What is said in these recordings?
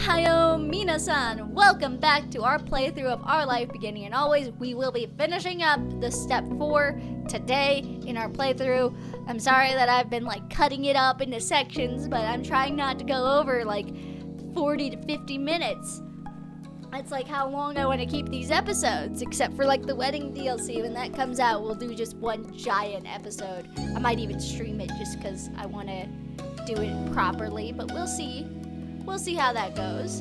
Ohayo minasan! Welcome back to our playthrough of Our Life Beginning and Always. We will be finishing up the step 4 today in our playthrough. I'm sorry that I've been cutting it up into sections, but I'm trying not to go over 40 to 50 minutes. That's how long I want to keep these episodes, except for the wedding DLC. When that comes out, we'll do just one giant episode. I might even stream it just because I want to do it properly, but we'll see. We'll see how that goes.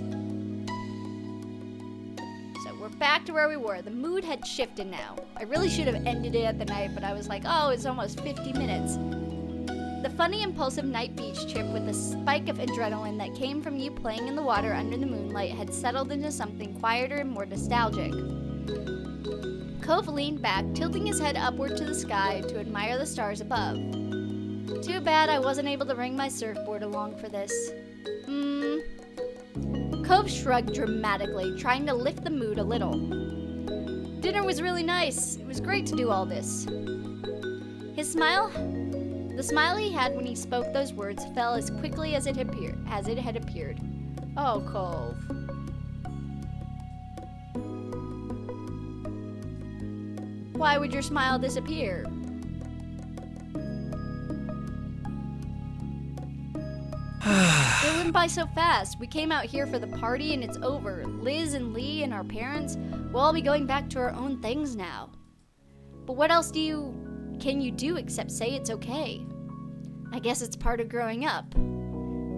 So we're back to where we were. The mood had shifted now. I really should have ended it at the night, but I was oh, it's almost 50 minutes. The funny, impulsive night beach trip with a spike of adrenaline that came from you playing in the water under the moonlight had settled into something quieter and more nostalgic. Cove leaned back, tilting his head upward to the sky to admire the stars above. Too bad I wasn't able to bring my surfboard along for this. Cove shrugged dramatically, trying to lift the mood a little. Dinner was really nice. It was great to do all this. The smile he had when he spoke those words fell as quickly as it had appeared. Oh, Cove. Why would your smile disappear? It went by so fast. We came out here for the party and it's over. Liz and Lee and our parents, we'll all be going back to our own things now. But what else can you do except say it's okay? I guess it's part of growing up.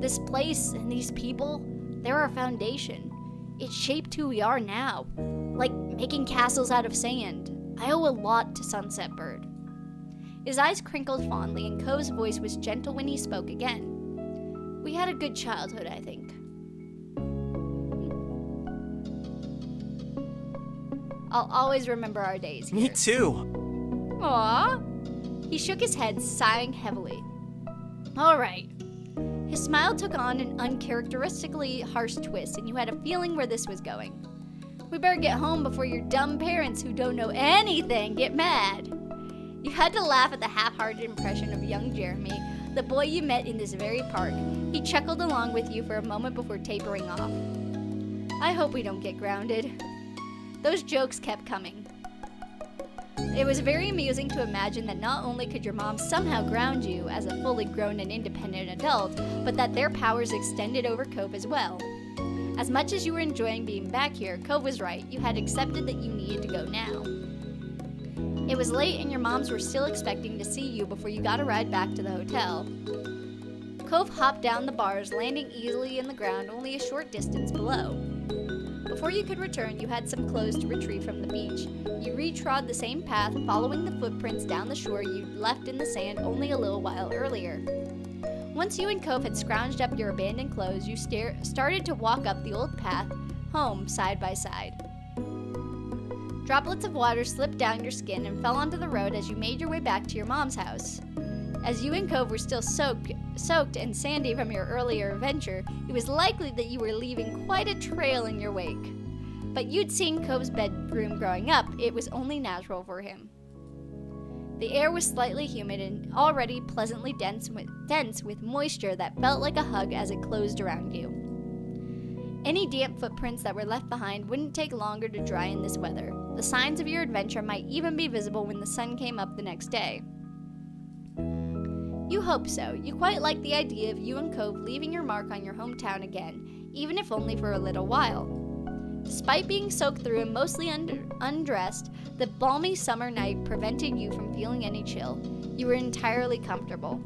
This place and these people, they're our foundation. It shaped who we are now. Like making castles out of sand. I owe a lot to Sunset Bird. His eyes crinkled fondly and Cove's voice was gentle when he spoke again. We had a good childhood, I think. I'll always remember our days here. Me too. Aww. He shook his head, sighing heavily. All right. His smile took on an uncharacteristically harsh twist, and you had a feeling where this was going. We better get home before your dumb parents who don't know anything get mad. You had to laugh at the half-hearted impression of young Jeremy, the boy you met in this very park. He chuckled along with you for a moment before tapering off. I hope we don't get grounded. Those jokes kept coming. It was very amusing to imagine that not only could your mom somehow ground you as a fully grown and independent adult, but that their powers extended over Cove as well. As much as you were enjoying being back here, Cove was right. You had accepted that you needed to go now. It was late and your moms were still expecting to see you before you got a ride back to the hotel. Cove hopped down the bars, landing easily in the ground only a short distance below. Before you could return, you had some clothes to retrieve from the beach. You retrod the same path, following the footprints down the shore you'd left in the sand only a little while earlier. Once you and Cove had scrounged up your abandoned clothes, you started to walk up the old path home side by side. Droplets of water slipped down your skin and fell onto the road as you made your way back to your mom's house. As you and Cove were still soaked and sandy from your earlier adventure, it was likely that you were leaving quite a trail in your wake. But you'd seen Cove's bedroom growing up, it was only natural for him. The air was slightly humid and already pleasantly dense with moisture that felt like a hug as it closed around you. Any damp footprints that were left behind wouldn't take longer to dry in this weather. The signs of your adventure might even be visible when the sun came up the next day. You hope so. You quite liked the idea of you and Cove leaving your mark on your hometown again, even if only for a little while. Despite being soaked through and mostly undressed, the balmy summer night prevented you from feeling any chill. You were entirely comfortable.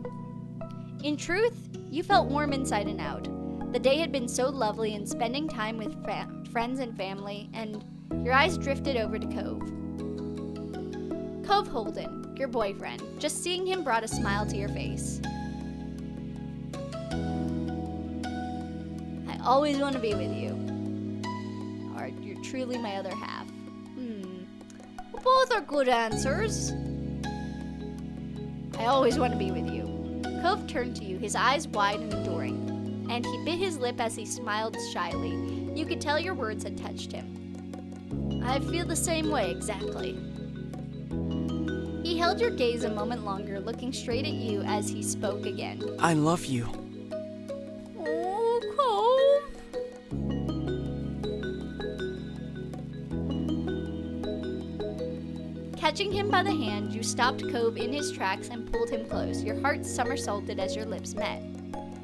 In truth, you felt warm inside and out. The day had been so lovely and spending time with friends and family, and your eyes drifted over to Cove. Cove Holden, your boyfriend. Just seeing him brought a smile to your face. I always want to be with you. Or you're truly my other half. Well, both are good answers. I always want to be with you. Cove turned to you, his eyes wide and adoring, and he bit his lip as he smiled shyly. You could tell your words had touched him. I feel the same way, exactly. He held your gaze a moment longer, looking straight at you as he spoke again. I love you. Oh, Cove. Catching him by the hand, you stopped Cove in his tracks and pulled him close. Your heart somersaulted as your lips met.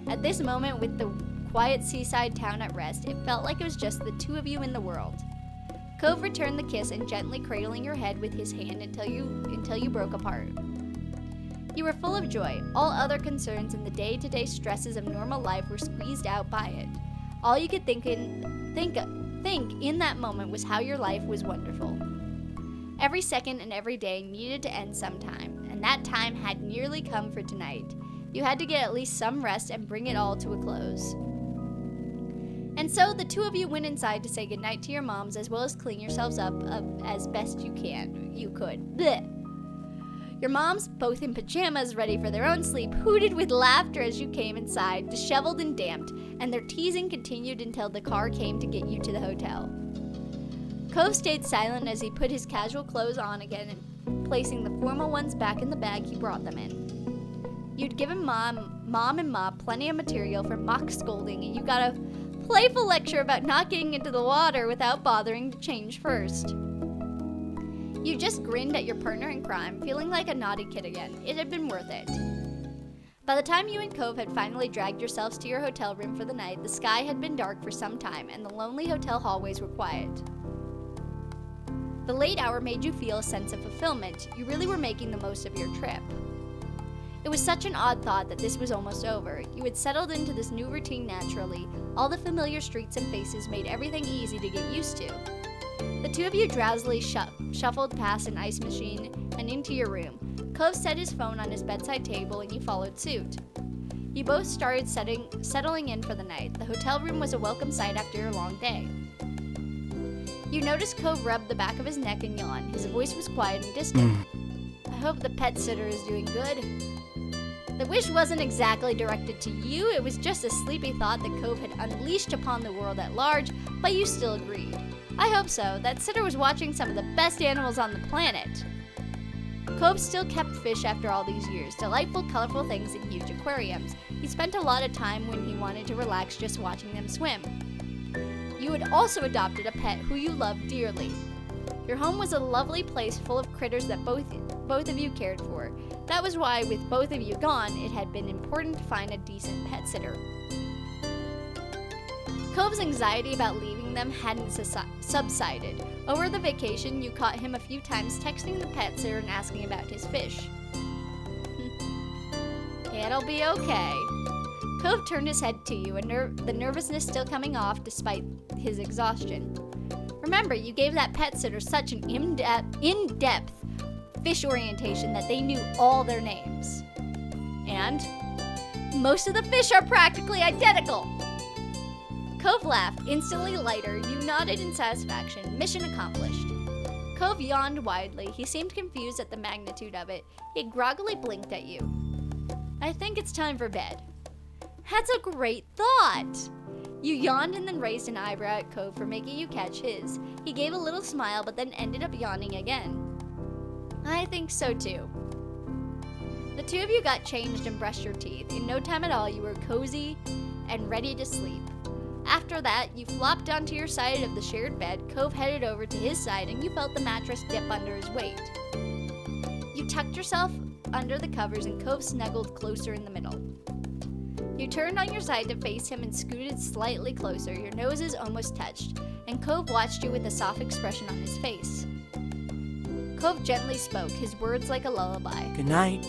At this moment, with the quiet seaside town at rest, it felt like it was just the two of you in the world. Cove returned the kiss and gently cradling your head with his hand until you broke apart. You were full of joy. All other concerns and the day-to-day stresses of normal life were squeezed out by it. All you could think in that moment was how your life was wonderful. Every second and every day needed to end sometime, and that time had nearly come for tonight. You had to get at least some rest and bring it all to a close. And so the two of you went inside to say goodnight to your moms as well as clean yourselves up as best you could. Blech. Your moms, both in pajamas ready for their own sleep, hooted with laughter as you came inside, disheveled and damped, and their teasing continued until the car came to get you to the hotel. Cove stayed silent as he put his casual clothes on again and placing the formal ones back in the bag he brought them in. You'd given Mom and Ma plenty of material for mock scolding, and you got a playful lecture about not getting into the water without bothering to change first. You just grinned at your partner in crime, feeling like a naughty kid again. It had been worth it. By the time you and Cove had finally dragged yourselves to your hotel room for the night, the sky had been dark for some time, and the lonely hotel hallways were quiet. The late hour made you feel a sense of fulfillment. You really were making the most of your trip. It was such an odd thought that this was almost over. You had settled into this new routine naturally. All the familiar streets and faces made everything easy to get used to. The two of you drowsily shuffled past an ice machine and into your room. Cove set his phone on his bedside table and you followed suit. You both started settling in for the night. The hotel room was a welcome sight after your long day. You noticed Cove rub the back of his neck and yawn. His voice was quiet and distant. I hope the pet sitter is doing good. The wish wasn't exactly directed to you. It was just a sleepy thought that Cove had unleashed upon the world at large, but you still agreed. I hope so. That sitter was watching some of the best animals on the planet. Cove still kept fish after all these years, delightful, colorful things in huge aquariums. He spent a lot of time when he wanted to relax just watching them swim. You had also adopted a pet who you loved dearly. Your home was a lovely place full of critters that both of you cared for. That was why, with both of you gone, it had been important to find a decent pet sitter. Cove's anxiety about leaving them hadn't subsided. Over the vacation, you caught him a few times texting the pet sitter and asking about his fish. It'll be okay. Cove turned his head to you, the nervousness still coming off despite his exhaustion. Remember, you gave that pet sitter such an in-depth fish orientation that they knew all their names. And most of the fish are practically identical. Cove laughed, instantly lighter. You nodded in satisfaction. Mission accomplished. Cove yawned widely. He seemed confused at the magnitude of it. He groggily blinked at you. I think it's time for bed. That's a great thought. You yawned and then raised an eyebrow at Cove for making you catch his. He gave a little smile but then ended up yawning again. I think so too. The two of you got changed and brushed your teeth. In no time at all, you were cozy and ready to sleep. After that, you flopped onto your side of the shared bed. Cove headed over to his side and you felt the mattress dip under his weight. You tucked yourself under the covers and Cove snuggled closer in the middle. You turned on your side to face him and scooted slightly closer. Your noses almost touched, and Cove watched you with a soft expression on his face. Cove gently spoke, his words like a lullaby. Good night.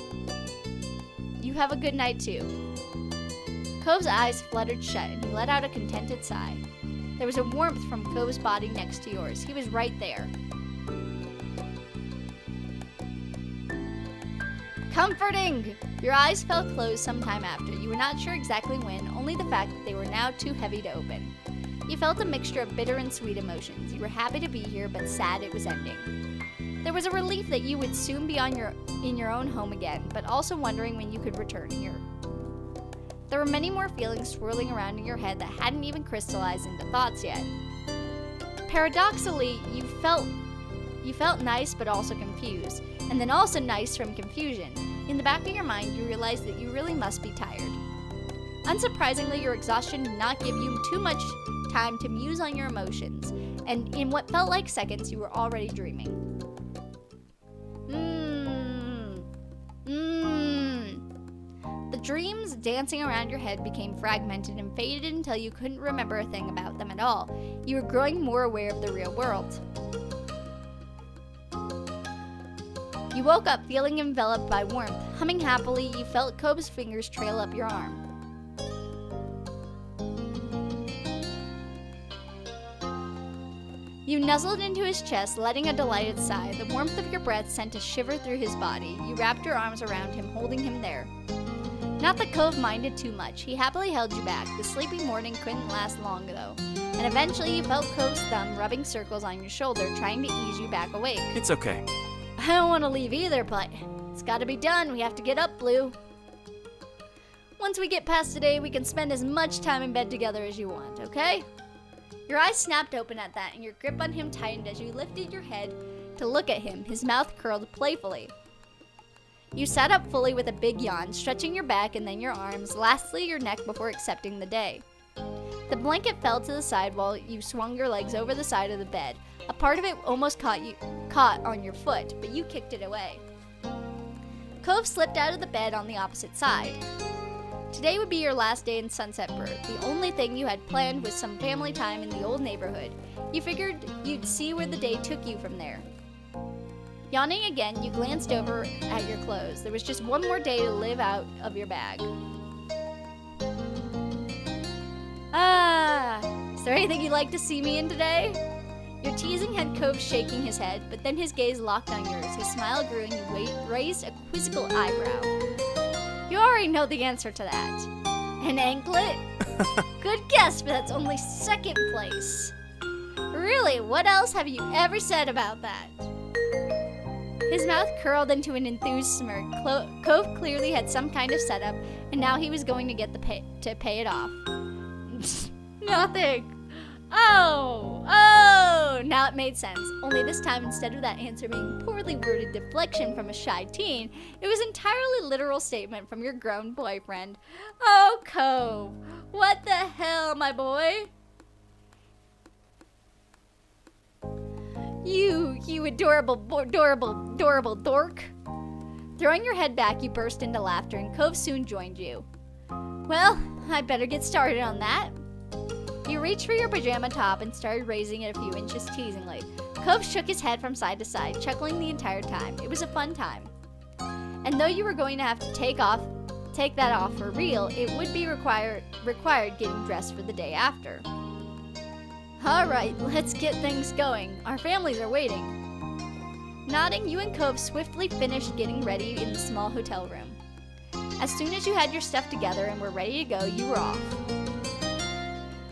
You have a good night too. Cove's eyes fluttered shut and he let out a contented sigh. There was a warmth from Cove's body next to yours. He was right there. Comforting! Your eyes fell closed sometime after. You were not sure exactly when, only the fact that they were now too heavy to open. You felt a mixture of bitter and sweet emotions. You were happy to be here, but sad it was ending. There was a relief that you would soon be in your own home again, but also wondering when you could return here. There were many more feelings swirling around in your head that hadn't even crystallized into thoughts yet. Paradoxically, you felt nice but also confused, and then also nice from confusion. In the back of your mind, you realized that you really must be tired. Unsurprisingly, your exhaustion did not give you too much time to muse on your emotions, and in what felt like seconds, you were already dreaming. dreams dancing around your head became fragmented and faded until you couldn't remember a thing about them at all. You were growing more aware of the real world. You woke up feeling enveloped by warmth. Humming happily, you felt Cove's fingers trail up your arm. You nuzzled into his chest, letting a delighted sigh. The warmth of your breath sent a shiver through his body. You wrapped your arms around him, holding him there. Not that Cove minded too much. He happily held you back. The sleepy morning couldn't last long, though. And eventually you felt Cove's thumb rubbing circles on your shoulder, trying to ease you back awake. It's okay. I don't want to leave either, but it's got to be done. We have to get up, Blue. Once we get past today, we can spend as much time in bed together as you want, okay? Your eyes snapped open at that, and your grip on him tightened as you lifted your head to look at him, his mouth curled playfully. You sat up fully with a big yawn, stretching your back and then your arms, lastly your neck before accepting the day. The blanket fell to the side while you swung your legs over the side of the bed. A part of it almost caught on your foot, but you kicked it away. Cove slipped out of the bed on the opposite side. Today would be your last day in Sunset Bird. The only thing you had planned was some family time in the old neighborhood. You figured you'd see where the day took you from there. Yawning again, you glanced over at your clothes. There was just one more day to live out of your bag. Is there anything you'd like to see me in today? Your teasing had Cove shaking his head, but then his gaze locked on yours. His smile grew and you raised a quizzical eyebrow. You already know the answer to that. An anklet? Good guess, but that's only second place. Really, what else have you ever said about that? His mouth curled into an enthused smirk. Cove clearly had some kind of setup, and now he was going to get to pay it off. Nothing. Oh, now it made sense. Only this time, instead of that answer being poorly worded deflection from a shy teen, it was entirely literal statement from your grown boyfriend. Oh, Cove, what the hell, my boy? You adorable dork. Throwing your head back, you burst into laughter, and Cove soon joined you. Well, I better get started on that. You reached for your pajama top and started raising it a few inches teasingly. Cove shook his head from side to side, chuckling the entire time. It was a fun time. And though you were going to have to take that off for real, it would be required getting dressed for the day after. All right, let's get things going. Our families are waiting. Nodding, you and Cove swiftly finished getting ready in the small hotel room. As soon as you had your stuff together and were ready to go, you were off.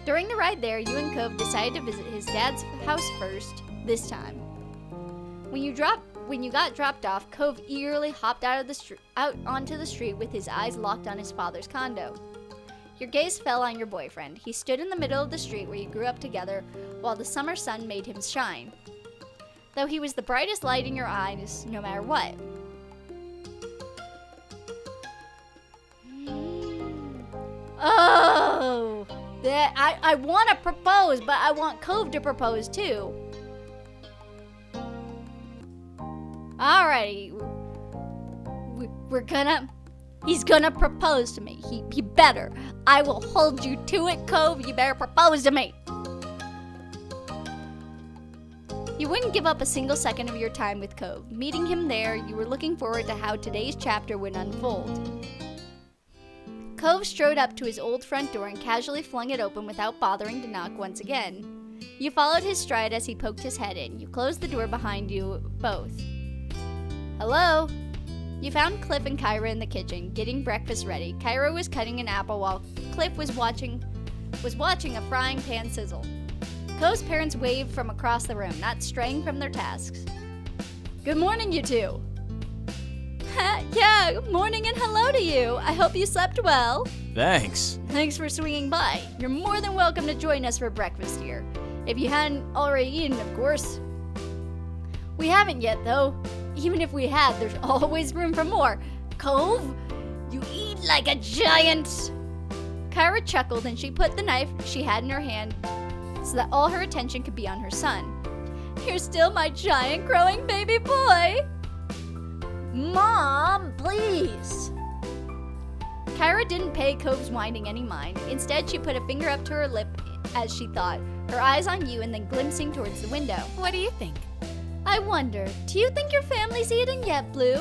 During the ride there, you and Cove decided to visit his dad's house first, this time. When you got dropped off, Cove eagerly hopped out onto the street with his eyes locked on his father's condo. Your gaze fell on your boyfriend. He stood in the middle of the street where you grew up together while the summer sun made him shine. Though he was the brightest light in your eyes, no matter what. Oh! I want to propose, but I want Cove to propose too. Alrighty. He's gonna propose to me. He better. I will hold you to it, Cove. You better propose to me. You wouldn't give up a single second of your time with Cove. Meeting him there, you were looking forward to how today's chapter would unfold. Cove strode up to his old front door and casually flung it open without bothering to knock once again. You followed his stride as he poked his head in. You closed the door behind you both. Hello? You found Cliff and Kyra in the kitchen, getting breakfast ready. Kyra was cutting an apple while Cliff was watching a frying pan sizzle. Cove's parents waved from across the room, not straying from their tasks. Good morning, you two. Yeah, good morning and hello to you. I hope you slept well. Thanks. Thanks for swinging by. You're more than welcome to join us for breakfast here. If you hadn't already eaten, of course. We haven't yet, though. Even if we had, there's always room for more. Cove, you eat like a giant. Kyra chuckled and she put the knife she had in her hand so that all her attention could be on her son. You're still my giant growing baby boy. Mom, please. Kyra didn't pay Cove's whining any mind. Instead, she put a finger up to her lip as she thought, her eyes on you and then glimpsing towards the window. What do you think? I wonder, do you think your family's eaten yet, Blue?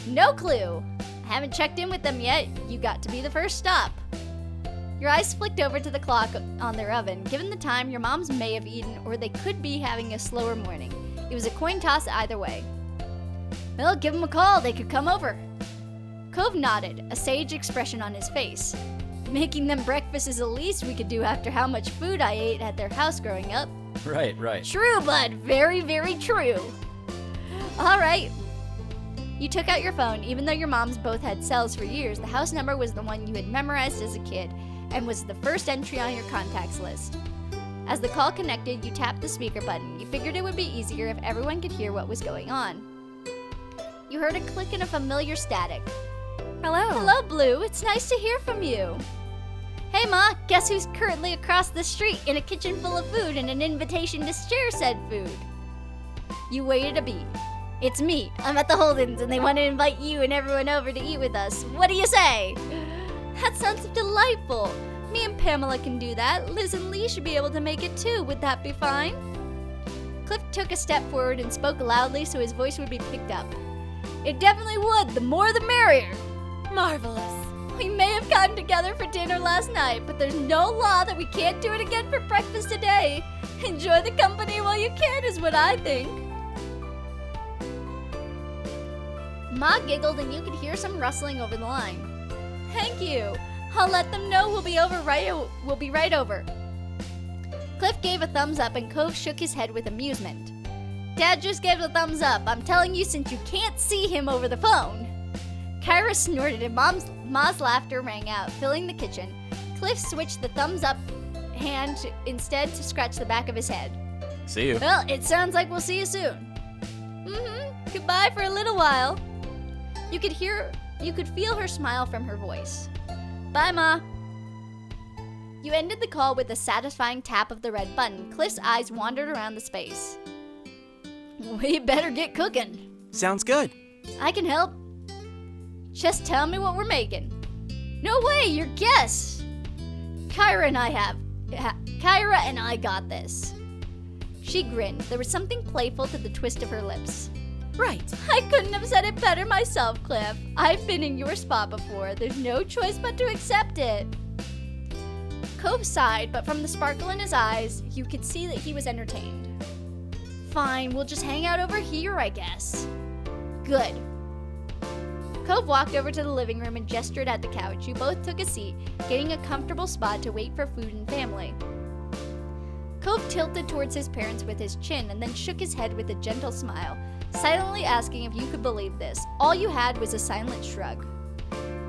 No clue. I haven't checked in with them yet. You got to be the first stop. Your eyes flicked over to the clock on their oven. Given the time, your moms may have eaten or they could be having a slower morning. It was a coin toss either way. Well, give them a call. They could come over. Cove nodded, a sage expression on his face. Making them breakfast is the least we could do after how much food I ate at their house growing up. Right. True, bud. Very, very true. All right. You took out your phone. Even though your moms both had cells for years, the house number was the one you had memorized as a kid and was the first entry on your contacts list. As the call connected, you tapped the speaker button. You figured it would be easier if everyone could hear what was going on. You heard a click and a familiar static. Hello. Hello, Blue. It's nice to hear from you. Hey, Ma. Guess who's currently across the street in a kitchen full of food and an invitation to share said food? You waited a beat. It's me. I'm at the Holdens and they want to invite you and everyone over to eat with us. What do you say? That sounds delightful. Me and Pamela can do that. Liz and Lee should be able to make it too. Would that be fine? Cliff took a step forward and spoke loudly so his voice would be picked up. It definitely would. The more the merrier. Marvelous. We may have gotten together for dinner last night, but there's no law that we can't do it again for breakfast today. Enjoy the company while you can is what I think. Ma giggled and you could hear some rustling over the line. Thank you. I'll let them know we'll be right over. Cliff gave a thumbs up and Cove shook his head with amusement. Dad just gave a thumbs up. I'm telling you since you can't see him over the phone. Kyra snorted and Ma's laughter rang out, filling the kitchen. Cliff switched the thumbs up hand instead to scratch the back of his head. See you. Well, it sounds like we'll see you soon. Goodbye for a little while. You could feel her smile from her voice. Bye, Ma. You ended the call with a satisfying tap of the red button. Cliff's eyes wandered around the space. We better get cooking. Sounds good. I can help. Just tell me what we're making. No way, you're guests. Kyra and I got this. She grinned. There was something playful to the twist of her lips. Right. I couldn't have said it better myself, Cliff. I've been in your spot before. There's no choice but to accept it. Cove sighed, but from the sparkle in his eyes, you could see that he was entertained. Fine, we'll just hang out over here, I guess. Good. Cove walked over to the living room and gestured at the couch. You both took a seat, getting a comfortable spot to wait for food and family. Cove tilted towards his parents with his chin and then shook his head with a gentle smile, silently asking if you could believe this. All you had was a silent shrug.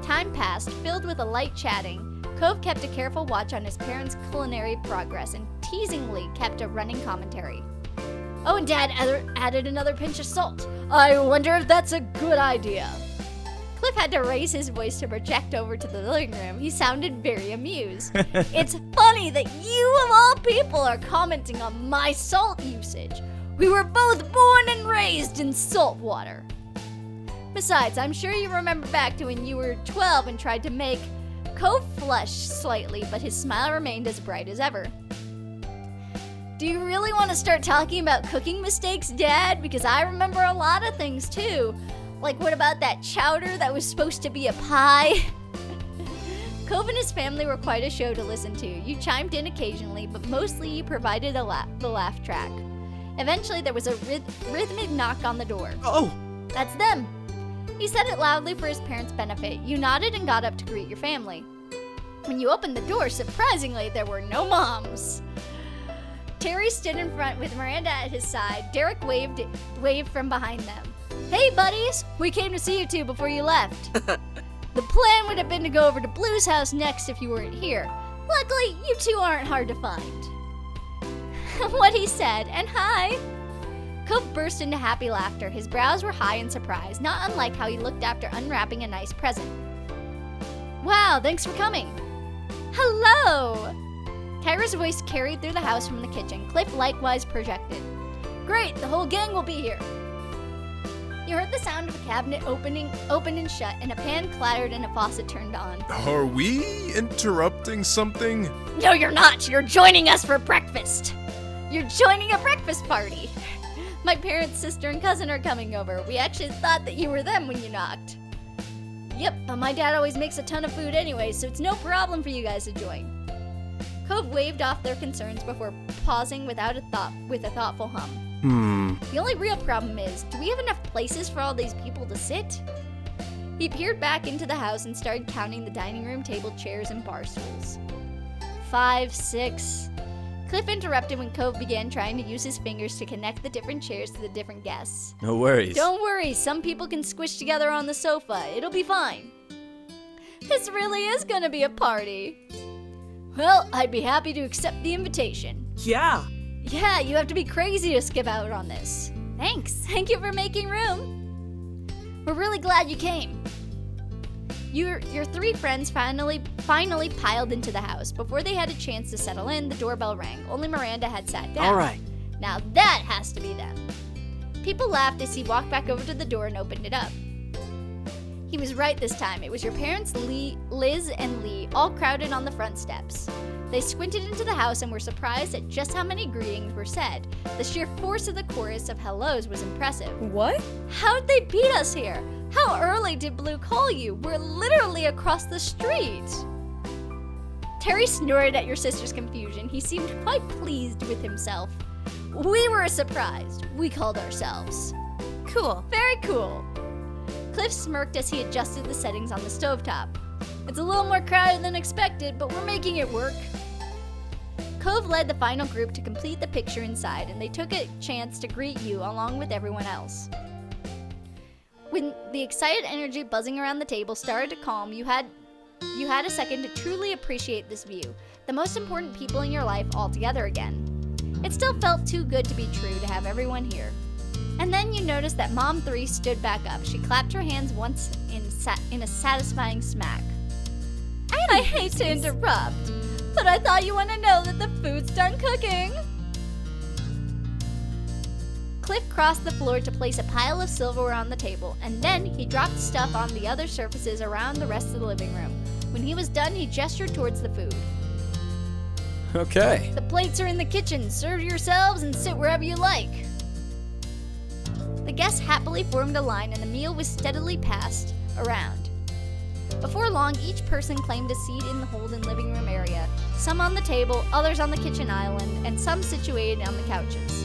Time passed, filled with a light chatting. Cove kept a careful watch on his parents' culinary progress and teasingly kept a running commentary. Oh, and Dad added another pinch of salt. I wonder if that's a good idea. Cliff had to raise his voice to project over to the living room. He sounded very amused. It's funny that you, of all people, are commenting on my salt usage. We were both born and raised in salt water. Besides, I'm sure you remember back to when you were 12 and tried to make... Cove flushed slightly, but his smile remained as bright as ever. Do you really want to start talking about cooking mistakes, Dad? Because I remember a lot of things, too. Like, what about that chowder that was supposed to be a pie? Cove and his family were quite a show to listen to. You chimed in occasionally, but mostly you provided the laugh track. Eventually, there was a rhythmic knock on the door. Oh! That's them. He said it loudly for his parents' benefit. You nodded and got up to greet your family. When you opened the door, surprisingly, there were no moms. Terry stood in front with Miranda at his side. Derek waved from behind them. Hey, buddies! We came to see you two before you left. The plan would have been to go over to Blue's house next if you weren't here. Luckily, you two aren't hard to find. What he said, and hi. Cove burst into happy laughter. His brows were high in surprise, not unlike how he looked after unwrapping a nice present. Wow, thanks for coming. Hello! Kyra's voice carried through the house from the kitchen. Cliff likewise projected. Great, the whole gang will be here. You heard the sound of a cabinet open and shut, and a pan clattered and a faucet turned on. Are we interrupting something? No, you're not. You're joining us for breakfast. You're joining a breakfast party. My parents, sister, and cousin are coming over. We actually thought that you were them when you knocked. Yep, but my dad always makes a ton of food anyway, so it's no problem for you guys to join. Cove waved off their concerns before pausing with a thoughtful hum. The only real problem is, do we have enough places for all these people to sit? He peered back into the house and started counting the dining room table, chairs, and bar stools. 5, 6. Cliff interrupted when Cove began trying to use his fingers to connect the different chairs to the different guests. No worries. Don't worry, some people can squish together on the sofa. It'll be fine. This really is gonna be a party. Well, I'd be happy to accept the invitation. Yeah. Yeah, you have to be crazy to skip out on this. Thanks. Thank you for making room. We're really glad you came. Your 3 friends finally piled into the house. Before they had a chance to settle in, the doorbell rang. Only Miranda had sat down. All right. Now that has to be them. People laughed as he walked back over to the door and opened it up. He was right this time. It was your parents, Liz and Lee, all crowded on the front steps. They squinted into the house and were surprised at just how many greetings were said. The sheer force of the chorus of hellos was impressive. What? How'd they beat us here? How early did Blue call you? We're literally across the street. Terry snorted at your sister's confusion. He seemed quite pleased with himself. We were surprised. We called ourselves. Cool. Very cool. Cliff smirked as he adjusted the settings on the stovetop. It's a little more crowded than expected, but we're making it work. Cove led the final group to complete the picture inside, and they took a chance to greet you along with everyone else. When the excited energy buzzing around the table started to calm, you had a second to truly appreciate this view, the most important people in your life all together again. It still felt too good to be true to have everyone here. And then you noticed that Mom 3 stood back up. She clapped her hands once in a satisfying smack. I hate to interrupt, but I thought you want to know that the food's done cooking. Cliff crossed the floor to place a pile of silverware on the table, and then he dropped stuff on the other surfaces around the rest of the living room. When he was done, he gestured towards the food. Okay. The plates are in the kitchen. Serve yourselves and sit wherever you like. The guests happily formed a line, and the meal was steadily passed around. Before long, each person claimed a seat in the Holden living room area, some on the table, others on the kitchen island, and some situated on the couches.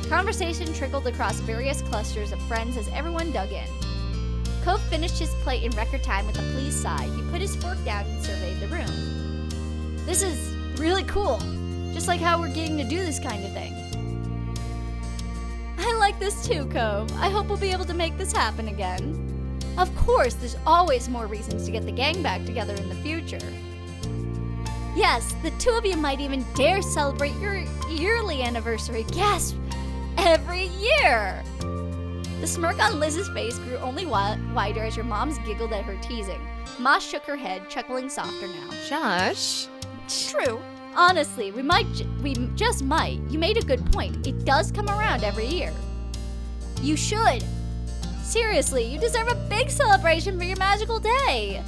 Conversation trickled across various clusters of friends as everyone dug in. Cove finished his plate in record time with a pleased sigh. He put his fork down and surveyed the room. This is really cool, just like how we're getting to do this kind of thing. I like this too, Cove. I hope we'll be able to make this happen again. Of course, there's always more reasons to get the gang back together in the future. Yes, the 2 of you might even dare celebrate your yearly anniversary. Gasp! Every year! The smirk on Liz's face grew only wider as your moms giggled at her teasing. Ma shook her head, chuckling softer now. Josh. True. Honestly, we just might. You made a good point. It does come around every year. You should. Seriously, you deserve a big celebration for your magical day.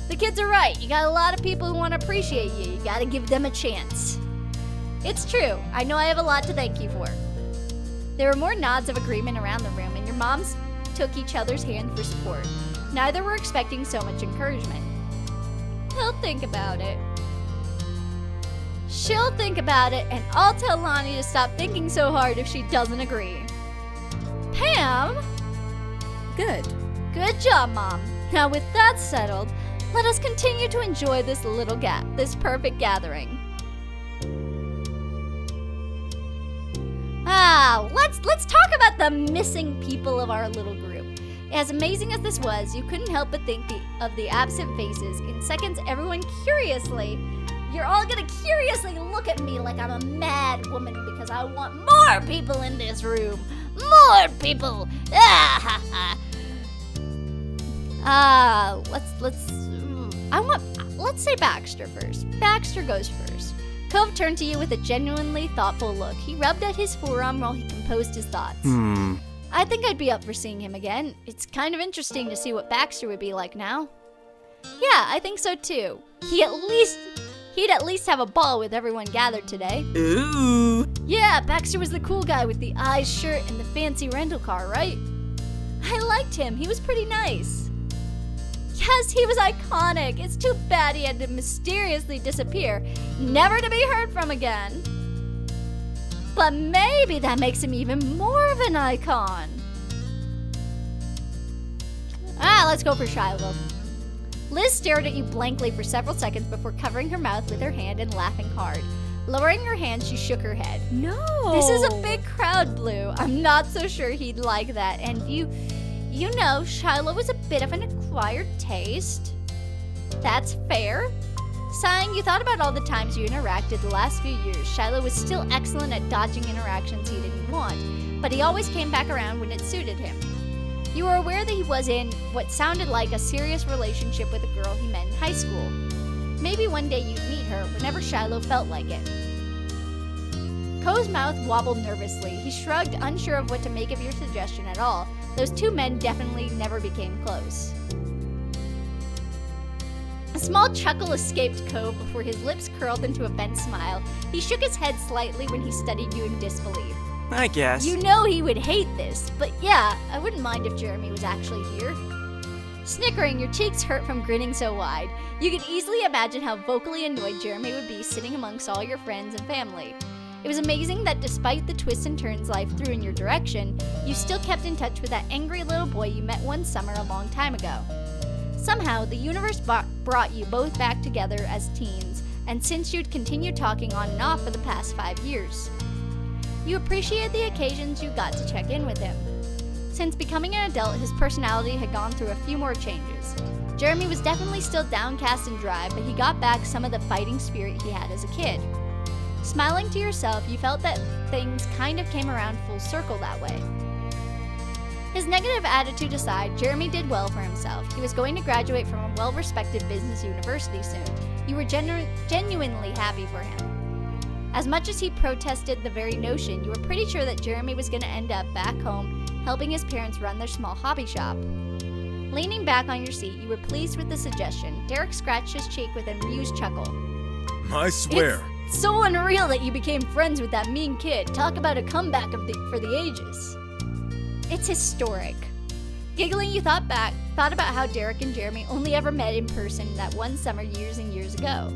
The kids are right. You got a lot of people who want to appreciate you. You gotta give them a chance. It's true. I know I have a lot to thank you for. There were more nods of agreement around the room, and your moms took each other's hand for support. Neither were expecting so much encouragement. He'll think about it. She'll think about it, and I'll tell Lonnie to stop thinking so hard if she doesn't agree. Pam? Good. Good job, Mom. Now with that settled, let us continue to enjoy this this perfect gathering. Let's talk about the missing people of our little group. As amazing as this was, you couldn't help but think of the absent faces. In seconds, you're all gonna curiously look at me like I'm a mad woman because I want more people in this room. More people! Let's say Baxter first. Baxter goes first. Cove turned to you with a genuinely thoughtful look. He rubbed at his forearm while he composed his thoughts. I think I'd be up for seeing him again. It's kind of interesting to see what Baxter would be like now. Yeah, I think so too. He'd at least have a ball with everyone gathered today. Ooh. Yeah, Baxter was the cool guy with the eyes shirt and the fancy rental car, right? I liked him. He was pretty nice. Yes, he was iconic. It's too bad he had to mysteriously disappear, never to be heard from again. But maybe that makes him even more of an icon. Let's go for Shiloh. Liz stared at you blankly for several seconds before covering her mouth with her hand and laughing hard. Lowering her hand, she shook her head. No. This is a big crowd, Blue. I'm not so sure he'd like that. And you know, Shiloh was a bit of an acquired taste. That's fair. Sighing, you thought about all the times you interacted the last few years. Shiloh was still excellent at dodging interactions he didn't want, but he always came back around when it suited him. You were aware that he was in what sounded like a serious relationship with a girl he met in high school. Maybe one day you'd meet her whenever Shiloh felt like it. Ko's mouth wobbled nervously. He shrugged, unsure of what to make of your suggestion at all. Those two men definitely never became close. A small chuckle escaped Ko before his lips curled into a bent smile. He shook his head slightly when he studied you in disbelief. I guess. You know he would hate this, but yeah, I wouldn't mind if Jeremy was actually here. Snickering, your cheeks hurt from grinning so wide. You could easily imagine how vocally annoyed Jeremy would be sitting amongst all your friends and family. It was amazing that despite the twists and turns life threw in your direction, you still kept in touch with that angry little boy you met one summer a long time ago. Somehow, the universe brought you both back together as teens, and since you'd continued talking on and off for the past 5 years. You appreciated the occasions you got to check in with him. Since becoming an adult, his personality had gone through a few more changes. Jeremy was definitely still downcast and dry, but he got back some of the fighting spirit he had as a kid. Smiling to yourself, you felt that things kind of came around full circle that way. His negative attitude aside, Jeremy did well for himself. He was going to graduate from a well-respected business university soon. You were genuinely happy for him. As much as he protested the very notion, you were pretty sure that Jeremy was going to end up back home helping his parents run their small hobby shop. Leaning back on your seat, you were pleased with the suggestion. Derek scratched his cheek with an amused chuckle. I swear. It's so unreal that you became friends with that mean kid. Talk about a comeback for the ages. It's historic. Giggling, you thought about how Derek and Jeremy only ever met in person that one summer years and years ago.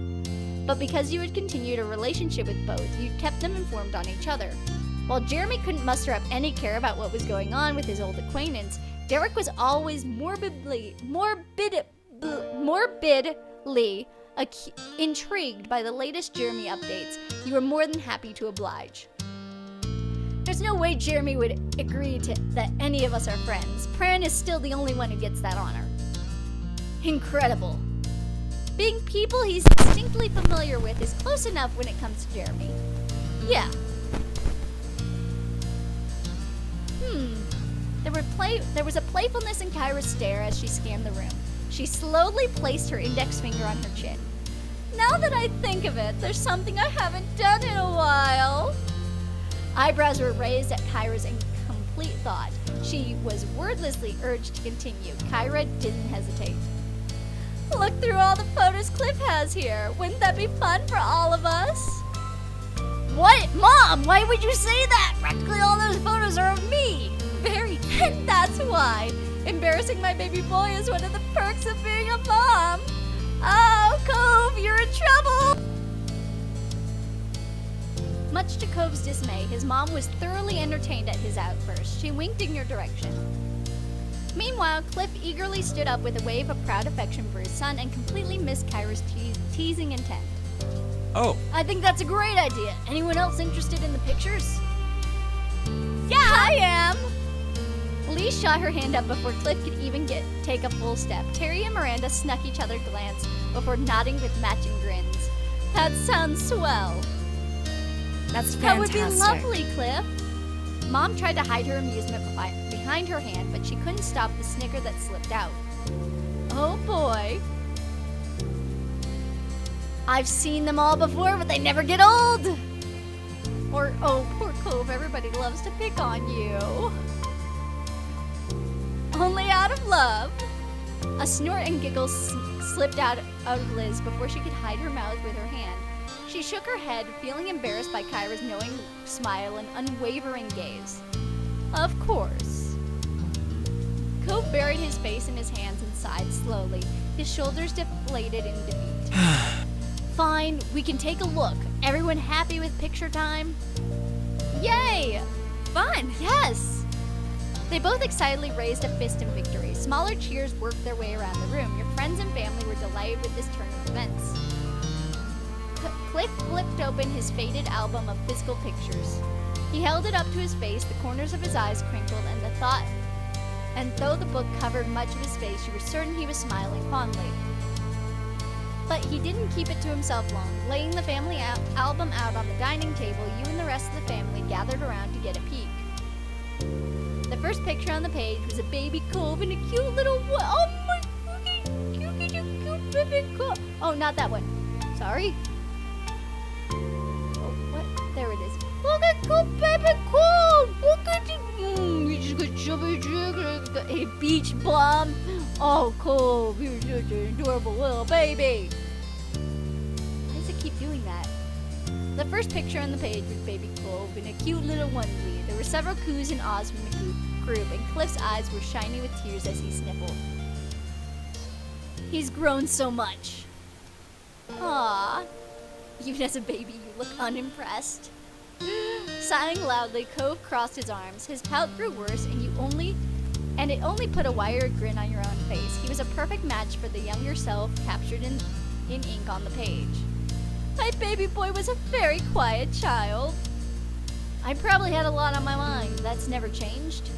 But because you had continued a relationship with both, you'd kept them informed on each other. While Jeremy couldn't muster up any care about what was going on with his old acquaintance, Derek was always morbidly intrigued by the latest Jeremy updates. You were more than happy to oblige. There's no way Jeremy would agree that any of us are friends. Pran is still the only one who gets that honor. Incredible. Being people he's distinctly familiar with is close enough when it comes to Jeremy. Yeah. There was a playfulness in Kyra's stare as she scanned the room. She slowly placed her index finger on her chin. Now that I think of it, there's something I haven't done in a while. Eyebrows were raised at Kyra's incomplete thought. She was wordlessly urged to continue. Kyra didn't hesitate. Look through all the photos Cliff has here. Wouldn't that be fun for all of us? What? Mom, why would you say that? Practically all those photos are of me. Very. And that's why. Embarrassing my baby boy is one of the perks of being a mom. Oh, Cove, you're in trouble. Much to Cove's dismay, his mom was thoroughly entertained at his outburst. She winked in your direction. Meanwhile, Cliff eagerly stood up with a wave of proud affection for his son and completely missed Kyra's teasing intent. Oh. I think that's a great idea. Anyone else interested in the pictures? Yeah, I am! Lee shot her hand up before Cliff could even take a full step. Terry and Miranda snuck each other a glance before nodding with matching grins. That sounds swell. That's fantastic. That would be lovely, Cliff. Mom tried to hide her amusement behind her hand, but she couldn't stop the snicker that slipped out. Oh boy. I've seen them all before, but they never get old. Or, oh, poor Cove, everybody loves to pick on you. only out of love. A snort and giggle slipped out of Liz before she could hide her mouth with her hand. She shook her head, feeling embarrassed by Kyra's knowing smile and unwavering gaze. Of course. Cove buried his face in his hands and sighed slowly. His shoulders deflated in defeat. Fine, we can take a look. Everyone happy with picture time? Yay! Fun! Yes! They both excitedly raised a fist in victory. Smaller cheers worked their way around the room. Your friends and family were delighted with this turn of events. Cliff flipped open his faded album of physical pictures. He held it up to his face, the corners of his eyes crinkled, and though the book covered much of his face, you were certain he was smiling fondly. But he didn't keep it to himself long. Laying the family album out on the dining table, you and the rest of the family gathered around to get a peek. The first picture on the page was a baby Cove and a cute little oh my fucking cute baby Cove. Oh, not that one. Sorry. Oh, what? There it is. Look at cute baby Cove. Look at it. You just got chubby jig, a beach bum. Oh, Cove, you're such an adorable little baby. Why does it keep doing that? The first picture on the page was baby Cove in a cute little onesie. There were several coos and ahs from the group, and Cliff's eyes were shiny with tears as he sniffled. He's grown so much. Aww. Even as a baby, you look unimpressed. Sighing loudly, Cove crossed his arms. His pout grew worse, and it only put a wider grin on your own face. He was a perfect match for the younger self captured in ink on the page. My baby boy was a very quiet child. I probably had a lot on my mind. That's never changed.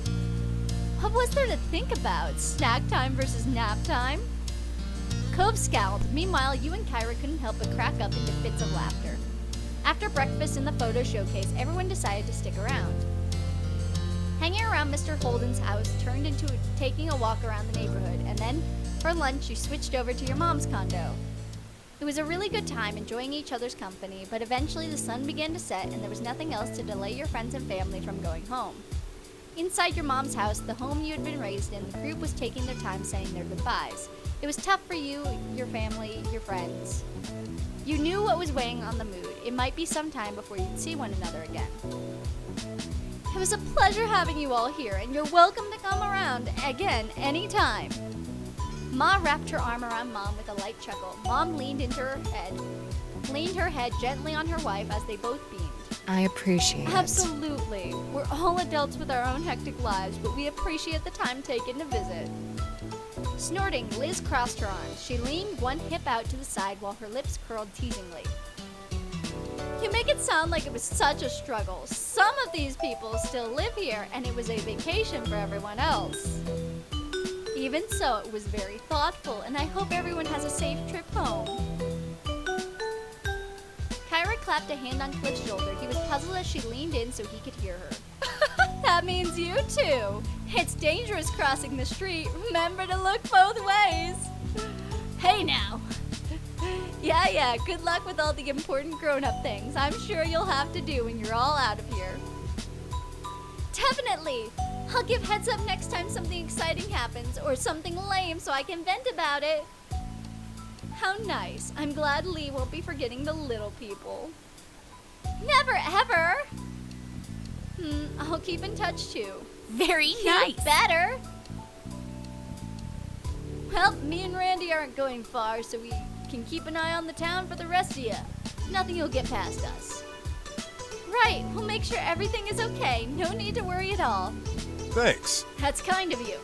What was there to think about? Snack time versus nap time? Cove scowled. Meanwhile, you and Kyra couldn't help but crack up into fits of laughter. After breakfast in the photo showcase, everyone decided to stick around. Hanging around Mr. Holden's house turned into taking a walk around the neighborhood, and then, for lunch, you switched over to your mom's condo. It was a really good time enjoying each other's company, but eventually the sun began to set and there was nothing else to delay your friends and family from going home. Inside your mom's house, the home you had been raised in, the group was taking their time saying their goodbyes. It was tough for you, your family, your friends. You knew what was weighing on the mood. It might be some time before you'd see one another again. It was a pleasure having you all here, and you're welcome to come around again anytime. Ma wrapped her arm around Mom with a light chuckle. Mom leaned her head gently on her wife as they both beamed. I appreciate it. Absolutely. We're all adults with our own hectic lives, but we appreciate the time taken to visit. Snorting, Liz crossed her arms. She leaned one hip out to the side while her lips curled teasingly. You make it sound like it was such a struggle. Some of these people still live here, and it was a vacation for everyone else. Even so, it was very thoughtful, and I hope everyone has a safe trip home. Kyra clapped a hand on Cliff's shoulder. He was puzzled as she leaned in so he could hear her. That means you too. It's dangerous crossing the street. Remember to look both ways. Hey now. Yeah, good luck with all the important grown-up things I'm sure you'll have to do when you're all out of here. Definitely. I'll give heads up next time something exciting happens or something lame so I can vent about it. How nice. I'm glad Lee won't be forgetting the little people. Never ever. I'll keep in touch too. Very You nice. better. Well, me and Randy aren't going far, so we can keep an eye on the town for the rest of you. Nothing will get past us. Right, we'll make sure everything is okay. No need to worry at all. Thanks. That's kind of you.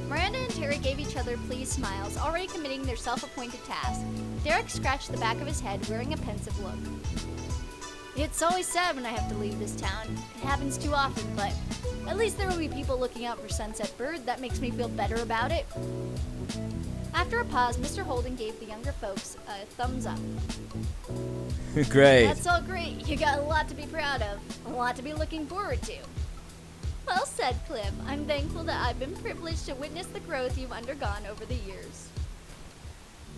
Miranda and Terry gave each other pleased smiles, already committing their self-appointed task. Derek scratched the back of his head, wearing a pensive look. It's always sad when I have to leave this town. It happens too often, but at least there will be people looking out for Sunset Bird. That makes me feel better about it. After a pause, Mr. Holden gave the younger folks a thumbs up. Great. That's all great. You got a lot to be proud of. A lot to be looking forward to. Well said, Cliff. I'm thankful that I've been privileged to witness the growth you've undergone over the years.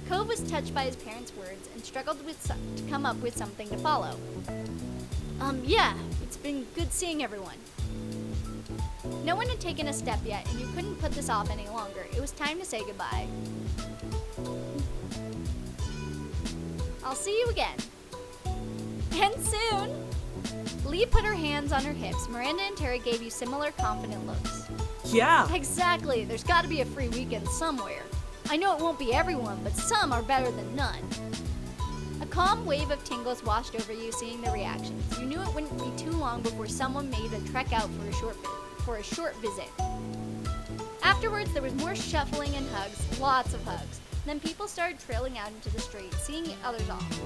Cove was touched by his parents' words and struggled to come up with something to follow. Yeah, it's been good seeing everyone. No one had taken a step yet, and you couldn't put this off any longer. It was time to say goodbye. I'll see you again. And soon! Lee put her hands on her hips. Miranda and Terry gave you similar confident looks. Yeah. Exactly. There's got to be a free weekend somewhere. I know it won't be everyone, but some are better than none. A calm wave of tingles washed over you, seeing the reactions. You knew it wouldn't be too long before someone made a trek out for a short visit. Afterwards, there was more shuffling and hugs, lots of hugs. Then people started trailing out into the street, seeing others off.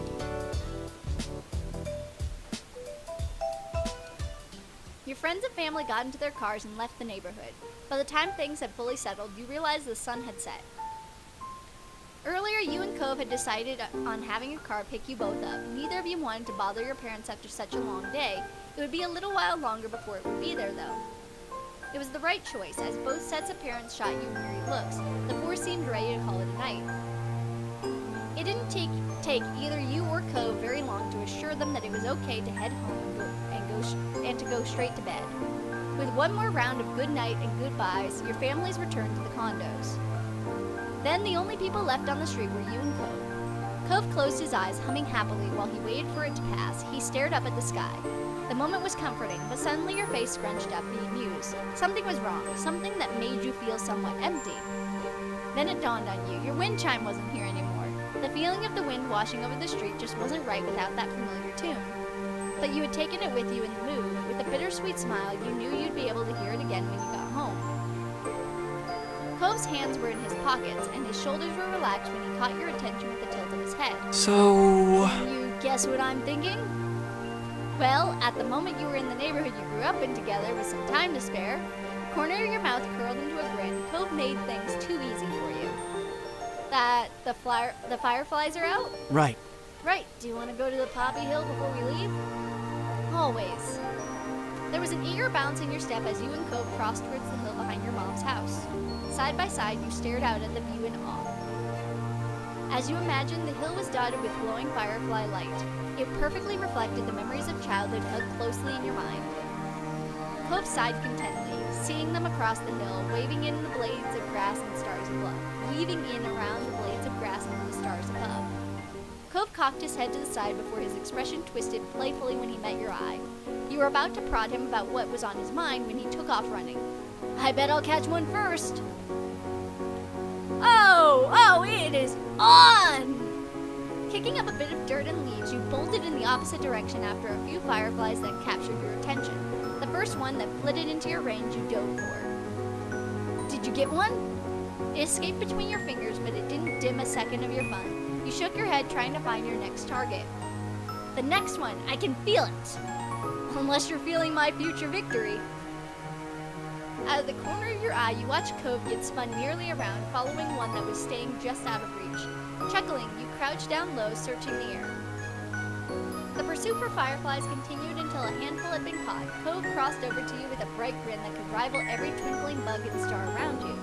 Your friends and family got into their cars and left the neighborhood. By the time things had fully settled, you realized the sun had set. Earlier, you and Cove had decided on having a car pick you both up. Neither of you wanted to bother your parents after such a long day. It would be a little while longer before it would be there, though. It was the right choice, as both sets of parents shot you weary looks. The four seemed ready to call it a night. It didn't take either you or Cove very long to assure them that it was okay to head home and to go straight to bed. With one more round of good night and goodbyes, your families returned to the condos. Then the only people left on the street were you and Cove. Cove closed his eyes, humming happily while he waited for it to pass. He stared up at the sky. The moment was comforting, but suddenly your face scrunched up, bemused. Something was wrong, something that made you feel somewhat empty. Then it dawned on you, your wind chime wasn't here anymore. The feeling of the wind washing over the street just wasn't right without that familiar tune. But you had taken it with you in the move. With a bittersweet smile, you knew you'd be able to hear it again when you got home. Cove's hands were in his pockets, and his shoulders were relaxed when he caught your attention with the tilt of his head. So... Can you guess what I'm thinking? Well, at the moment you were in the neighborhood you grew up in together with some time to spare, the corner of your mouth curled into a grin. Cove made things too easy for you. That the fireflies are out? Right. Right. Do you want to go to the Poppy Hill before we leave? Always. There was an eager bounce in your step as you and Cove crossed towards the hill behind your mom's house. Side by side, you stared out at the view in awe. As you imagined, the hill was dotted with glowing firefly light. It perfectly reflected the memories of childhood held closely in your mind. Cove sighed contentedly, seeing them across the hill, waving in the blades of grass and stars above, weaving in around the blades of grass and the stars above. Cove cocked his head to the side before his expression twisted playfully when he met your eye. You were about to prod him about what was on his mind when he took off running. I bet I'll catch one first. Oh, it is on! Kicking up a bit of dirt and leaves, you bolted in the opposite direction after a few fireflies that captured your attention. The first one that flitted into your range, you dove for. Did you get one? It escaped between your fingers, but it didn't dim a second of your fun. You shook your head, trying to find your next target. The next one, I can feel it! Unless you're feeling my future victory. Out of the corner of your eye, you watched Cove get spun nearly around, following one that was staying just out of reach. Chuckling, you crouched down low, searching the air. The pursuit for fireflies continued until a handful had been caught. Cove crossed over to you with a bright grin that could rival every twinkling bug and star around you.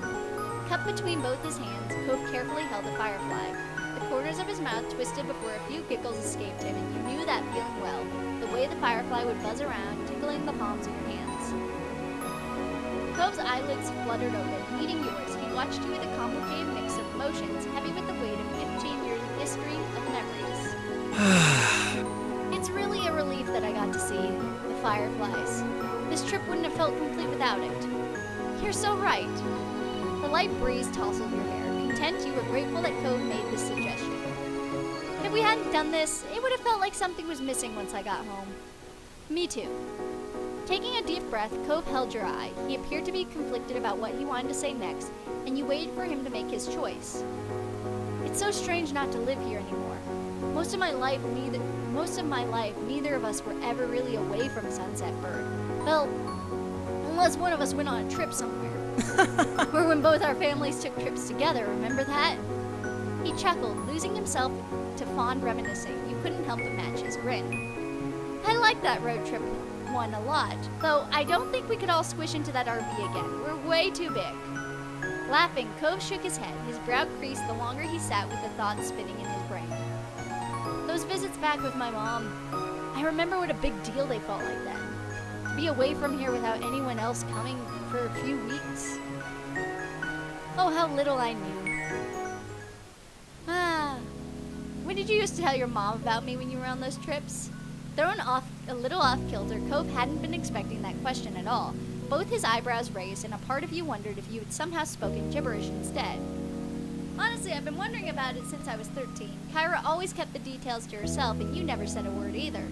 Cupped between both his hands, Cove carefully held a firefly. The corners of his mouth twisted before a few giggles escaped him, and you knew that feeling well, the way the firefly would buzz around, tickling the palms of your hands. Cove's eyelids fluttered open, meeting yours. He watched you with a complicated mix of emotions, heavy with the weight of 15 years of history of memories. It's really a relief that I got to see the fireflies. This trip wouldn't have felt complete without it. You're so right. The light breeze tousled your hair. Content, you were grateful that Cove made this suggestion. If we hadn't done this, it would have felt like something was missing once I got home. Me too. Taking a deep breath, Cove held your eye. He appeared to be conflicted about what he wanted to say next, and you waited for him to make his choice. It's so strange not to live here anymore. Most of my life, neither of us were ever really away from Sunset Bird. Well, unless one of us went on a trip somewhere. Or when both our families took trips together, remember that? He chuckled, losing himself to fond reminiscing. You couldn't help but match his grin. I like that road trip one a lot, though I don't think we could all squish into that RV again. We're way too big. Laughing, Cove shook his head. His brow creased the longer he sat with the thoughts spinning in his brain. Those visits back with my mom, I remember what a big deal they felt like then. To be away from here without anyone else coming for a few weeks. Oh, how little I knew. When did you used to tell your mom about me when you were on those trips? Thrown off a little off kilter, Cove hadn't been expecting that question at all. Both his eyebrows raised, and a part of you wondered if you had somehow spoken gibberish instead. Honestly, I've been wondering about it since I was 13. Kyra always kept the details to herself, and you never said a word either.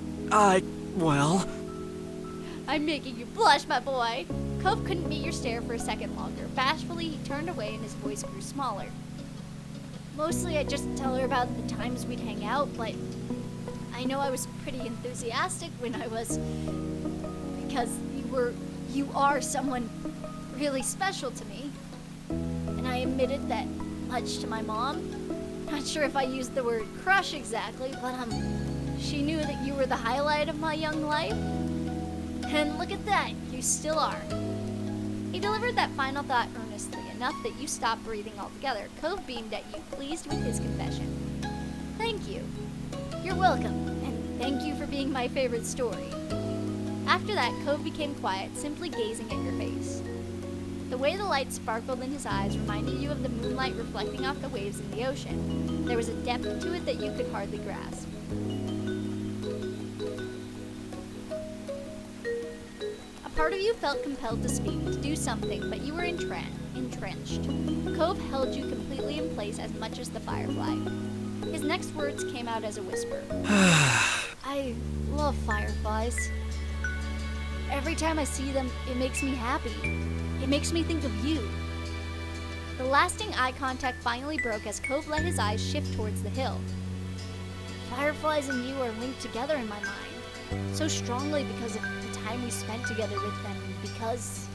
Well... I'm making you blush, my boy. Cove couldn't meet your stare for a second longer. Bashfully, he turned away and his voice grew smaller. Mostly, I'd just tell her about the times we'd hang out, but I know I was pretty enthusiastic when I was... because you are someone really special to me. And I admitted that much to my mom. Not sure if I used the word crush exactly, but she knew that you were the highlight of my young life. And look at that, you still are. He delivered that final thought earnestly, enough that you stopped breathing altogether. Cove beamed at you, pleased with his confession. Thank you. You're welcome, and thank you for being my favorite story. After that, Cove became quiet, simply gazing at your face. The way the light sparkled in his eyes reminded you of the moonlight reflecting off the waves in the ocean. There was a depth to it that you could hardly grasp. A part of you felt compelled to speak, to do something, but you were entrenched. Cove held you completely in place as much as the firefly. His next words came out as a whisper. I love fireflies. Every time I see them, it makes me happy. It makes me think of you. The lasting eye contact finally broke as Cove let his eyes shift towards the hill. Fireflies and you are linked together in my mind, so strongly because of the time we spent together with them, because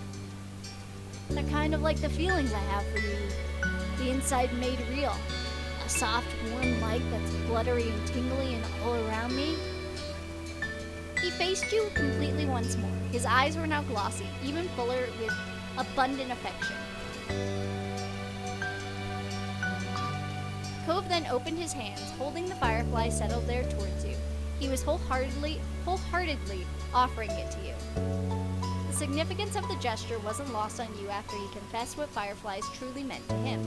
they're kind of like the feelings I have for you. The inside made real. A soft, warm light that's fluttery and tingly and all around me. He faced you completely once more. His eyes were now glossy, even fuller with abundant affection. Cove then opened his hands, holding the firefly settled there towards you. He was wholeheartedly offering it to you. The significance of the gesture wasn't lost on you after he confessed what fireflies truly meant to him.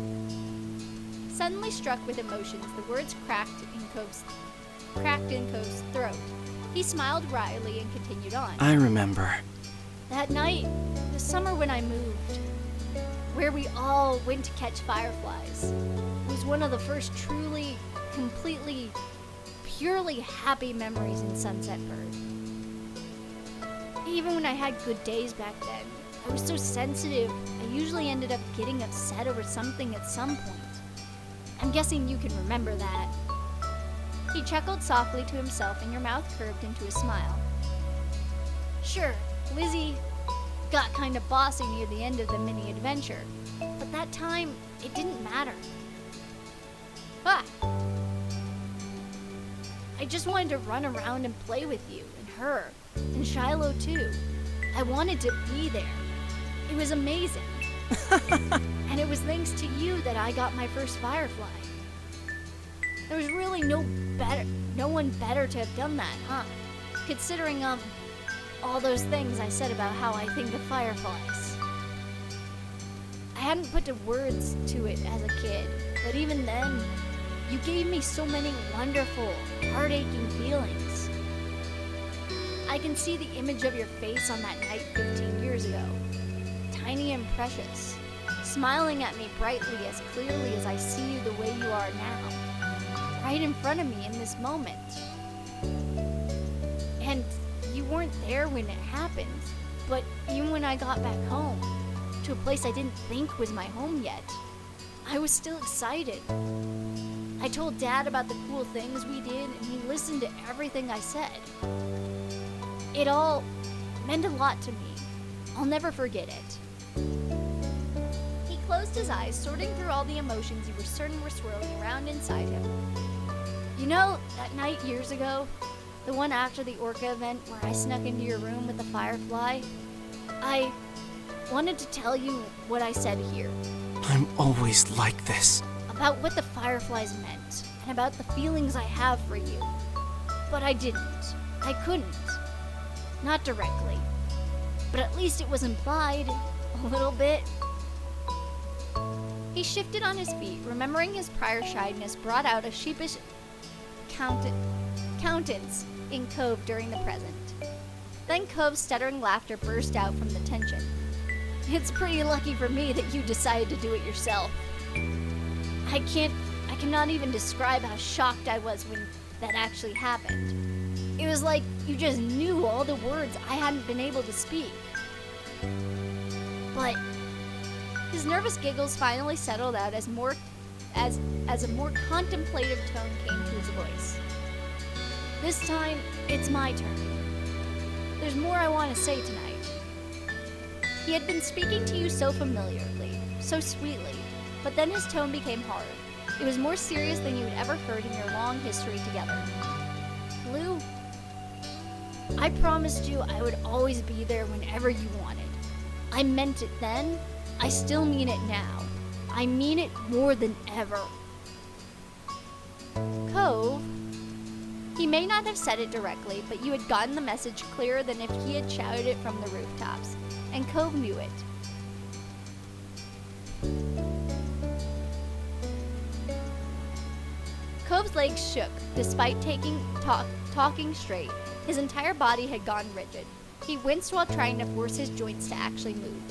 Suddenly struck with emotions, the words cracked in Cove's throat. He smiled wryly and continued on. I remember. That night, the summer when I moved, where we all went to catch fireflies, was one of the first truly, completely, purely happy memories in Sunsetburg. Even when I had good days back then, I was so sensitive, I usually ended up getting upset over something at some point. I'm guessing you can remember that. He chuckled softly to himself and your mouth curved into a smile. Sure, Lizzie got kind of bossy near the end of the mini adventure, but that time, it didn't matter. I just wanted to run around and play with you, and her, and Shiloh too. I wanted to be there. It was amazing. And it was thanks to you that I got my first firefly. There was really no one better to have done that, huh? Considering, all those things I said about how I think of fireflies. I hadn't put the words to it as a kid, but even then, you gave me so many wonderful, heart-aching feelings. I can see the image of your face on that night 15 years ago. Tiny and precious, smiling at me brightly as clearly as I see you the way you are now, right in front of me in this moment. And you weren't there when it happened, but even when I got back home, to a place I didn't think was my home yet, I was still excited. I told Dad about the cool things we did, and he listened to everything I said. It all meant a lot to me. I'll never forget it. He closed his eyes, sorting through all the emotions you were certain were swirling around inside him. You know, that night years ago, the one after the Orca event where I snuck into your room with the firefly, I wanted to tell you what I said here. I'm always like this. About what the fireflies meant, and about the feelings I have for you. But I didn't. I couldn't. Not directly. But at least it was implied, A little bit. He shifted on his feet, remembering his prior shyness brought out a sheepish countenance in Cove during the present. Then Cove's stuttering laughter burst out from the tension. It's pretty lucky for me that you decided to do it yourself. I cannot even describe how shocked I was when that actually happened. It was like you just knew all the words I hadn't been able to speak. But his nervous giggles finally settled out as a more contemplative tone came to his voice. This time, it's my turn. There's more I want to say tonight. He had been speaking to you so familiarly, so sweetly, but then his tone became hard. It was more serious than you had ever heard in your long history together. Blue, I promised you I would always be there whenever you wanted. I meant it then. I still mean it now. I mean it more than ever. Cove, he may not have said it directly, but you had gotten the message clearer than if he had shouted it from the rooftops, and Cove knew it. Cove's legs shook, despite talking straight. His entire body had gone rigid. He winced while trying to force his joints to actually move.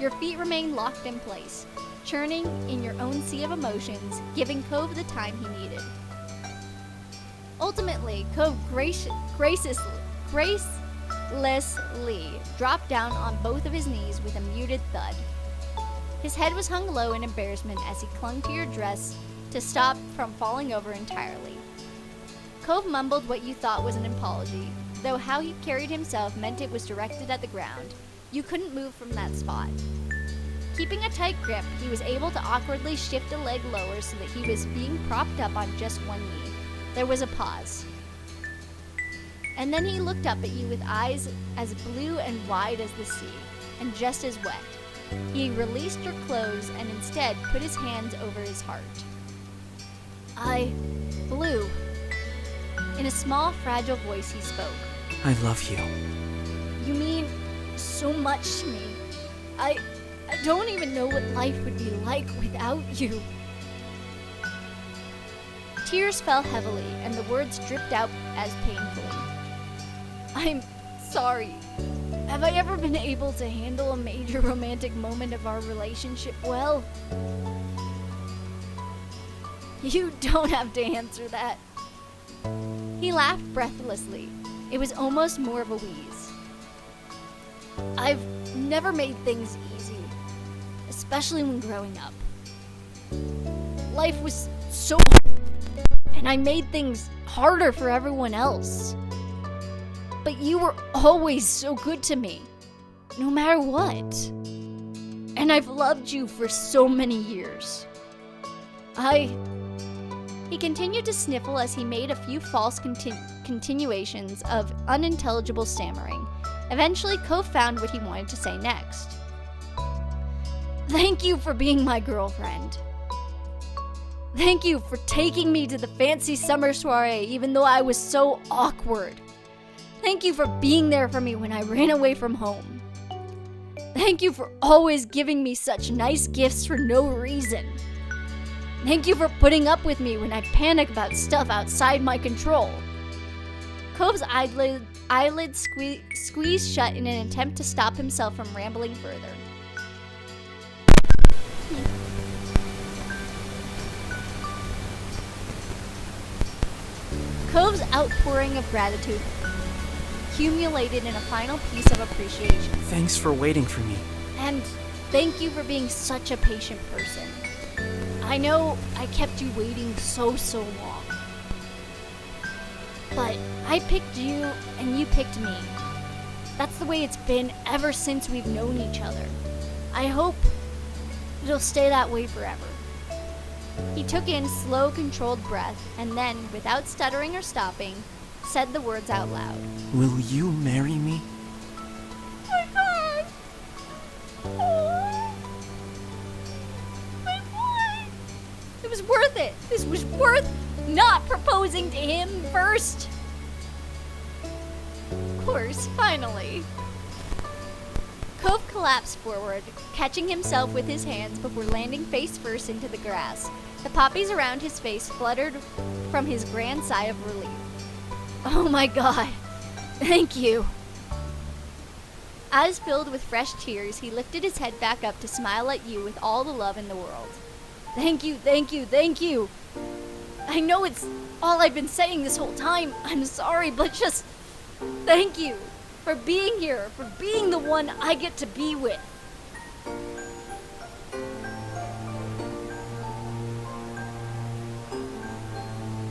Your feet remained locked in place, churning in your own sea of emotions, giving Cove the time he needed. Ultimately, Cove gracelessly dropped down on both of his knees with a muted thud. His head was hung low in embarrassment as he clung to your dress to stop from falling over entirely. Cove mumbled what you thought was an apology, though how he carried himself meant it was directed at the ground. You couldn't move from that spot. Keeping a tight grip, he was able to awkwardly shift a leg lower so that he was being propped up on just one knee. There was a pause. And then he looked up at you with eyes as blue and wide as the sea, and just as wet. He released your clothes and instead put his hands over his heart. Blue. In a small, fragile voice he spoke. I love you. You mean so much to me. I don't even know what life would be like without you. Tears fell heavily, and the words dripped out as painfully. I'm sorry. Have I ever been able to handle a major romantic moment of our relationship well? You don't have to answer that. He laughed breathlessly. It was almost more of a wheeze. I've never made things easy, especially when growing up. Life was so hard, and I made things harder for everyone else. But you were always so good to me, no matter what. And I've loved you for so many years. He continued to sniffle as he made a few false continuations of unintelligible stammering. Eventually, Cove found what he wanted to say next. Thank you for being my girlfriend. Thank you for taking me to the fancy summer soiree even though I was so awkward. Thank you for being there for me when I ran away from home. Thank you for always giving me such nice gifts for no reason. Thank you for putting up with me when I panic about stuff outside my control. Cove's eyelids squeezed shut in an attempt to stop himself from rambling further. Cove's outpouring of gratitude accumulated in a final piece of appreciation. Thanks for waiting for me. And thank you for being such a patient person. I know I kept you waiting so long. But I picked you and you picked me. That's the way it's been ever since we've known each other. I hope it'll stay that way forever. He took in slow, controlled breath and then, without stuttering or stopping, said the words out loud. Will you marry me? My God! Oh. My boy! It was worth it! This was worth not proposing to him first! Of course, finally. Cove collapsed forward, catching himself with his hands before landing face first into the grass. The poppies around his face fluttered from his grand sigh of relief. Oh my god. Thank you. Eyes filled with fresh tears, he lifted his head back up to smile at you with all the love in the world. Thank you, thank you, thank you. I know it's all I've been saying this whole time. I'm sorry, but just thank you for being here, for being the one I get to be with.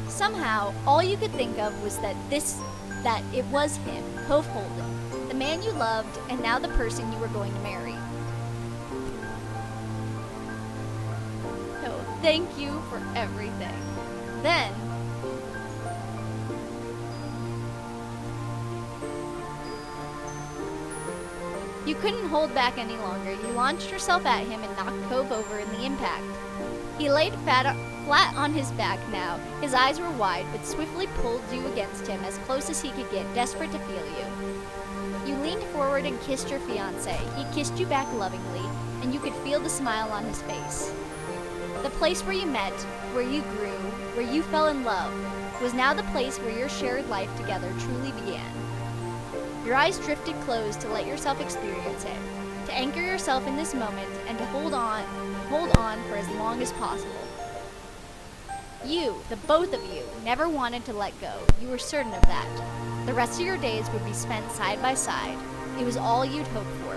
Somehow, all you could think of was that it was him, Cove Holden, the man you loved and now the person you were going to marry. So, thank you for everything. Then, you couldn't hold back any longer. You launched yourself at him and knocked Cove over in the impact. He laid flat on his back now. His eyes were wide, but swiftly pulled you against him as close as he could get, desperate to feel you. You leaned forward and kissed your fiancé. He kissed you back lovingly, and you could feel the smile on his face. The place where you met, where you grew, where you fell in love, was now the place where your shared life together truly began. Your eyes drifted closed to let yourself experience it, to anchor yourself in this moment, and to hold on for as long as possible. You, the both of you, never wanted to let go. You were certain of that. The rest of your days would be spent side by side. It was all you'd hoped for.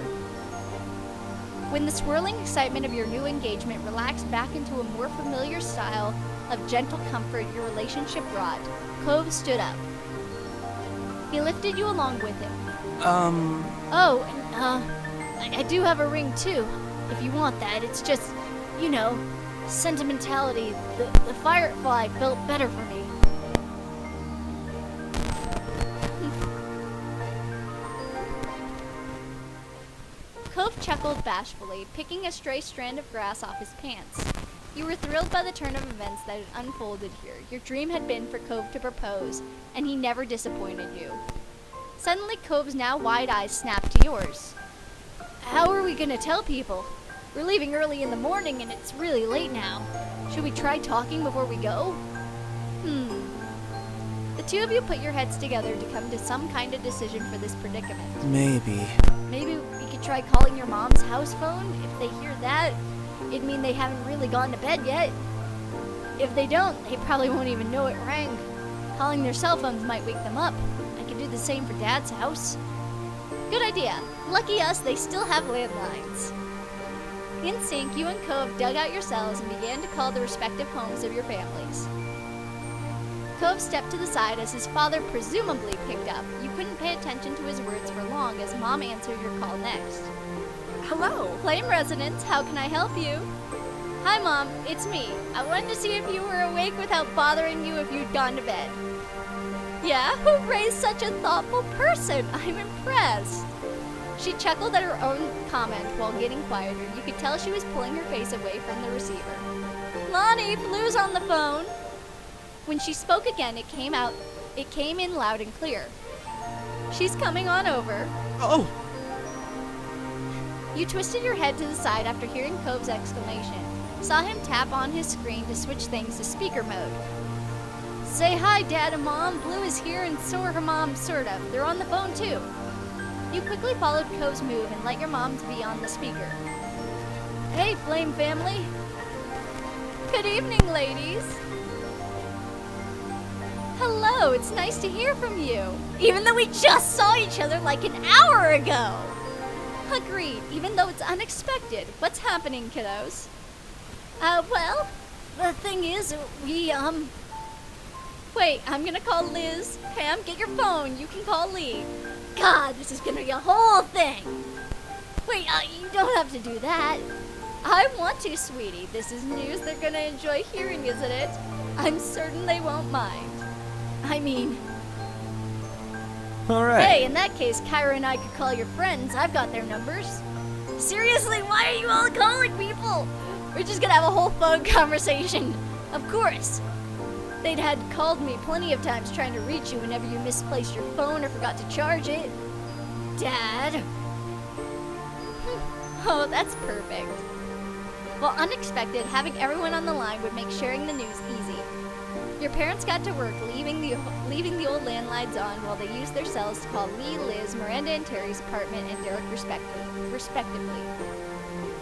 When the swirling excitement of your new engagement relaxed back into a more familiar style of gentle comfort your relationship brought, Cove stood up. He lifted you along with him. Oh, and, I do have a ring too, if you want that. It's just, you know, sentimentality. The firefly felt better for me. Cove chuckled bashfully, picking a stray strand of grass off his pants. You were thrilled by the turn of events that had unfolded here. Your dream had been for Cove to propose, and he never disappointed you. Suddenly, Cove's now wide eyes snapped to yours. How are we gonna tell people? We're leaving early in the morning and it's really late now. Should we try talking before we go? The two of you put your heads together to come to some kind of decision for this predicament. Maybe. Maybe we could try calling your mom's house phone. If they hear that, it'd mean they haven't really gone to bed yet. If they don't, they probably won't even know it rang. Calling their cell phones might wake them up. I could do the same for Dad's house. Good idea. Lucky us, they still have landlines. In sync, you and Cove dug out your cells and began to call the respective homes of your families. Cove stepped to the side as his father presumably picked up. You couldn't pay attention to his words for long as Mom answered your call next. Hello, Flame residents, how can I help you? Hi, Mom, it's me. I wanted to see if you were awake without bothering you if you'd gone to bed. Yeah, who raised such a thoughtful person? I'm impressed. She chuckled at her own comment while getting quieter. You could tell she was pulling her face away from the receiver. Lonnie, Blue's on the phone. When she spoke again, it came in loud and clear. She's coming on over. Oh! You twisted your head to the side after hearing Cove's exclamation. Saw him tap on his screen to switch things to speaker mode. Say hi, Dad and Mom. Blue is here and so are her mom, sort of. They're on the phone too. You quickly followed Cove's move and let your mom to be on the speaker. Hey, Flame family. Good evening, ladies. Hello, it's nice to hear from you. Even though we just saw each other like an hour ago. Agreed, even though it's unexpected. What's happening, kiddos? Well, the thing is, Wait, I'm gonna call Liz. Pam, get your phone. You can call Lee. God, this is gonna be a whole thing. Wait, you don't have to do that. I want to, sweetie. This is news they're gonna enjoy hearing, isn't it? I'm certain they won't mind. I mean... Alright. Hey, in that case, Kyra and I could call your friends. I've got their numbers. Seriously, why are you all calling people? We're just gonna have a whole phone conversation. Of course. They'd had called me plenty of times trying to reach you whenever you misplaced your phone or forgot to charge it. Dad? Oh, that's perfect. While unexpected, having everyone on the line would make sharing the news easy. Your parents got to work leaving the old landlines on while they used their cells to call Lee, Liz, Miranda, and Terry's apartment and Derek respectively.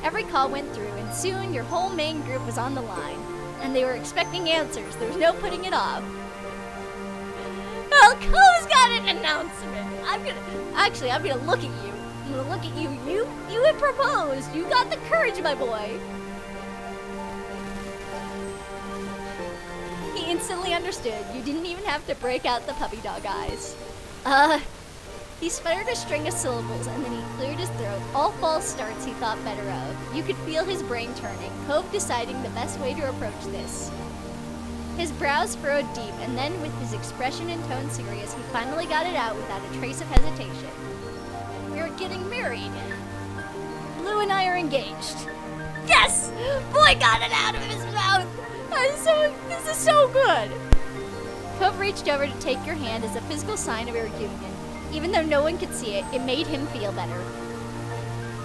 Every call went through, and soon your whole main group was on the line, and they were expecting answers. There was no putting it off. Well, Cole's got an announcement. I'm gonna look at you. I'm gonna look at you. You had proposed. You got the courage, my boy. He instantly understood. You didn't even have to break out the puppy dog eyes. He sputtered a string of syllables and then he cleared his throat. All false starts he thought better of. You could feel his brain turning, Cove deciding the best way to approach this. His brows furrowed deep, and then with his expression and tone serious, he finally got it out without a trace of hesitation. We're getting married. Blue and I are engaged. Yes! Boy got it out of his mouth! This is so good! Cove reached over to take your hand as a physical sign of your union. Even though no one could see it, it made him feel better.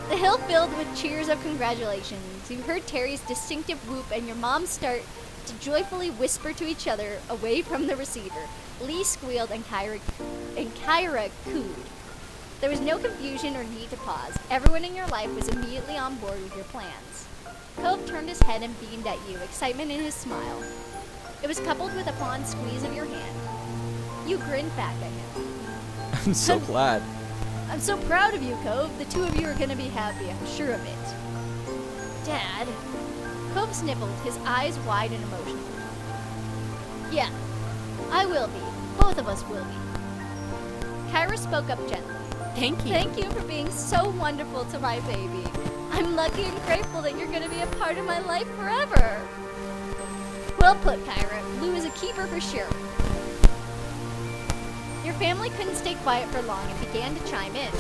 The hill filled with cheers of congratulations. You heard Terry's distinctive whoop and your mom start to joyfully whisper to each other away from the receiver. Lee squealed and Kyra cooed. There was no confusion or need to pause. Everyone in your life was immediately on board with your plans. Cove turned his head and beamed at you, excitement in his smile. It was coupled with a fond squeeze of your hand. You grinned back at him. I'm so glad. I'm so proud of you, Cove. The two of you are gonna be happy, I'm sure of it. Dad. Cove sniffled, his eyes wide and emotional. Yeah, I will be. Both of us will be. Kyra spoke up gently. Thank you. Thank you for being so wonderful to my baby. I'm lucky and grateful that you're gonna be a part of my life forever. Well put, Kyra. Blue is a keeper for sure. Your family couldn't stay quiet for long and began to chime in.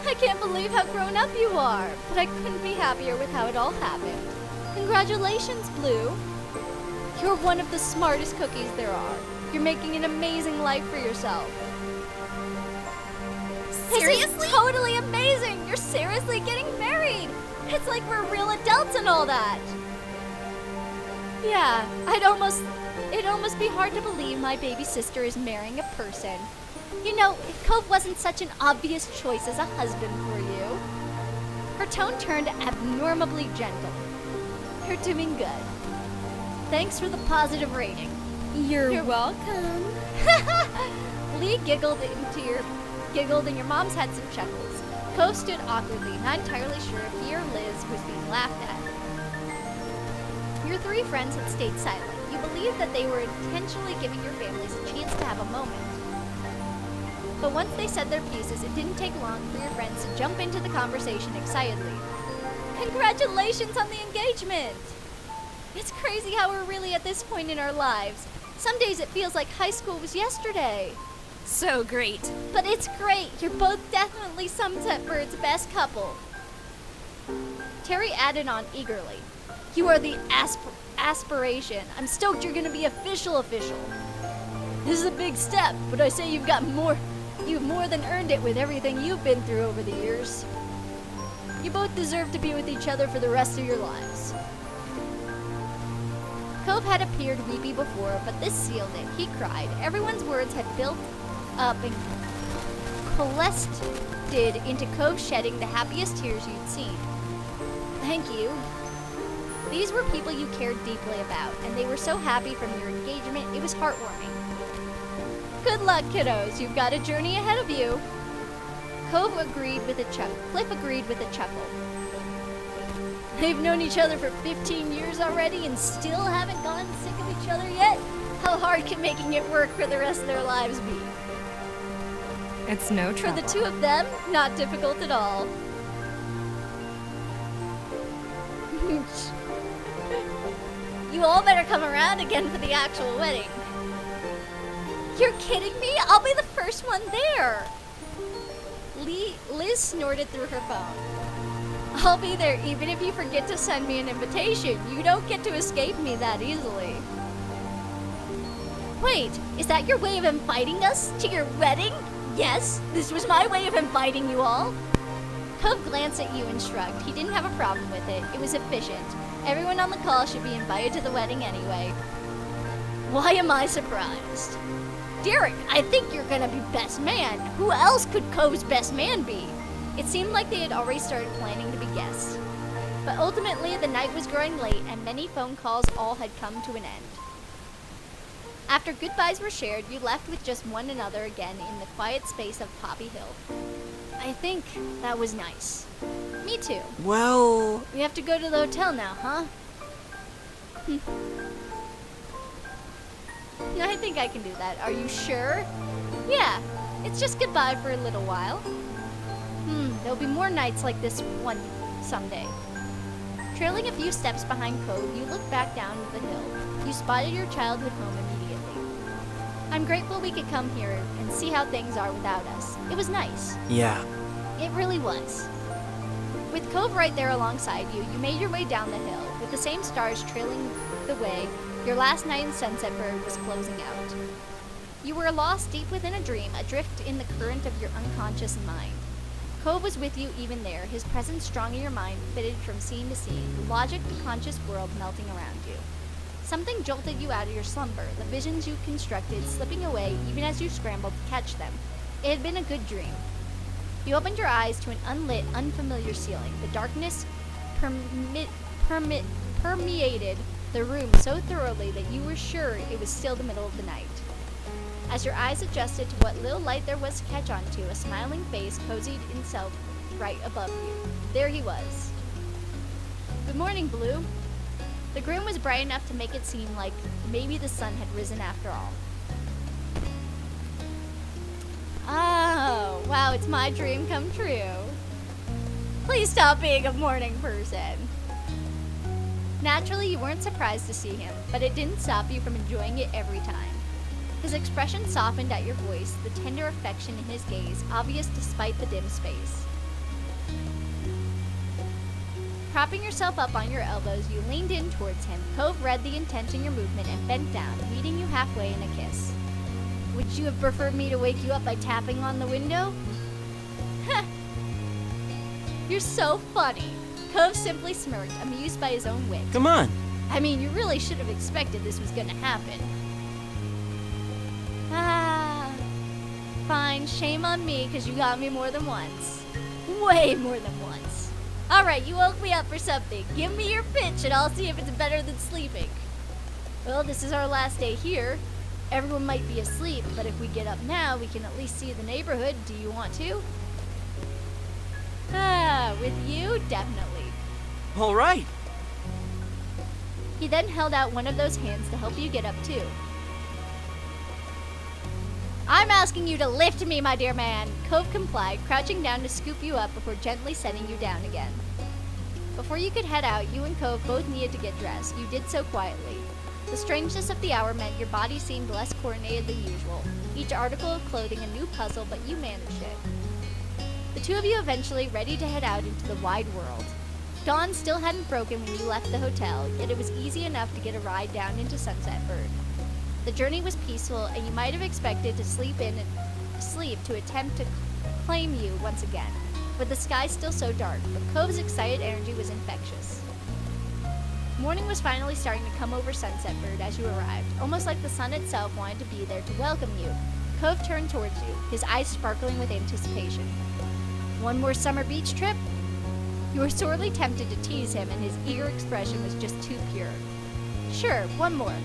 I can't believe how grown up you are, but I couldn't be happier with how it all happened. Congratulations, Blue. You're one of the smartest cookies there are. You're making an amazing life for yourself. Seriously? This is totally amazing. You're seriously getting married. It's like we're real adults and all that. Yeah, it'd almost be hard to believe my baby sister is marrying a person. You know, if Cove wasn't such an obvious choice as a husband for you. Her tone turned abnormally gentle. You're doing good. Thanks for the positive rating. You're welcome. Lee giggled and your mom's had some chuckles. Cove stood awkwardly, not entirely sure if he or Liz was being laughed at. Your three friends had stayed silent. You believed that they were intentionally giving your families a chance to have a moment. But once they said their pieces, it didn't take long for your friends to jump into the conversation excitedly. Congratulations on the engagement! It's crazy how we're really at this point in our lives. Some days it feels like high school was yesterday. So great. But it's great. You're both definitely Sunset Bird's best couple. Terry added on eagerly. You are the aspiration. I'm stoked you're gonna be official. This is a big step, but I say you've more than earned it with everything you've been through over the years. You both deserve to be with each other for the rest of your lives. Cove had appeared weepy before, but this sealed it. He cried. Everyone's words had built up and coalesced into Cove shedding the happiest tears you'd seen. Thank you. These were people you cared deeply about, and they were so happy from your engagement, it was heartwarming. Good luck, kiddos. You've got a journey ahead of you. Cliff agreed with a chuckle. They've known each other for 15 years already and still haven't gotten sick of each other yet? How hard can making it work for the rest of their lives be? It's no For trouble. the two of them, not difficult at all. You all better come around again for the actual wedding. You're kidding me? I'll be the first one there. Liz snorted through her phone. I'll be there even if you forget to send me an invitation. You don't get to escape me that easily. Wait, is that your way of inviting us to your wedding? Yes, this was my way of inviting you all. Cove glanced at you and shrugged. He didn't have a problem with it. It was efficient. Everyone on the call should be invited to the wedding anyway. Why am I surprised? Derek, I think you're gonna be best man. Who else could Cove's best man be? It seemed like they had already started planning to be guests. But ultimately, the night was growing late and many phone calls all had come to an end. After goodbyes were shared, you left with just one another again in the quiet space of Poppy Hill. I think that was nice. Me too. Well... We have to go to the hotel now, huh? I think I can do that. Are you sure? Yeah, it's just goodbye for a little while. There'll be more nights like this one someday. Trailing a few steps behind Cove, you look back down the hill. You spotted your childhood home immediately. I'm grateful we could come here and see how things are without us. It was nice. Yeah. It really was. With Cove right there alongside you, you made your way down the hill. With the same stars trailing the way, your last night in Sunset Bird was closing out. You were lost deep within a dream, adrift in the current of your unconscious mind. Cove was with you even there, his presence strong in your mind, fitted from scene to scene, the logic, the conscious world melting around you. Something jolted you out of your slumber, the visions you constructed slipping away even as you scrambled to catch them. It had been a good dream. You opened your eyes to an unlit, unfamiliar ceiling. The darkness permeated the room so thoroughly that you were sure it was still the middle of the night. As your eyes adjusted to what little light there was to catch onto, a smiling face cozied itself right above you. There he was. Good morning, Blue. The room was bright enough to make it seem like maybe the sun had risen after all. Oh, wow, it's my dream come true. Please stop being a morning person. Naturally, you weren't surprised to see him, but it didn't stop you from enjoying it every time. His expression softened at your voice, the tender affection in his gaze, obvious despite the dim space. Propping yourself up on your elbows, you leaned in towards him. Cove read the intent in your movement and bent down, meeting you halfway in a kiss. Would you have preferred me to wake you up by tapping on the window? Heh! You're so funny. Cove simply smirked, amused by his own wit. Come on. I mean, you really should have expected this was gonna happen. Ah, fine. Shame on me, because you got me more than once. Way more than once. Alright, you woke me up for something. Give me your pitch and I'll see if it's better than sleeping. Well, this is our last day here. Everyone might be asleep, but if we get up now, we can at least see the neighborhood. Do you want to? Ah, with you, definitely. All right. He then held out one of those hands to help you get up too. I'm asking you to lift me, my dear man. Cove complied, crouching down to scoop you up before gently setting you down again. Before you could head out, you and Cove both needed to get dressed. You did so quietly. The strangeness of the hour meant your body seemed less coordinated than usual. Each article of clothing a new puzzle, but you managed it. The two of you eventually ready to head out into the wide world. Dawn still hadn't broken when you left the hotel, yet it was easy enough to get a ride down into Sunset Bird. The journey was peaceful, and you might have expected to sleep to attempt to claim you once again, with the sky still so dark, but Cove's excited energy was infectious. Morning was finally starting to come over Sunset Bird as you arrived, almost like the sun itself wanted to be there to welcome you. Cove turned towards you, his eyes sparkling with anticipation. One more summer beach trip? You were sorely tempted to tease him, and his eager expression was just too pure. Sure, one more.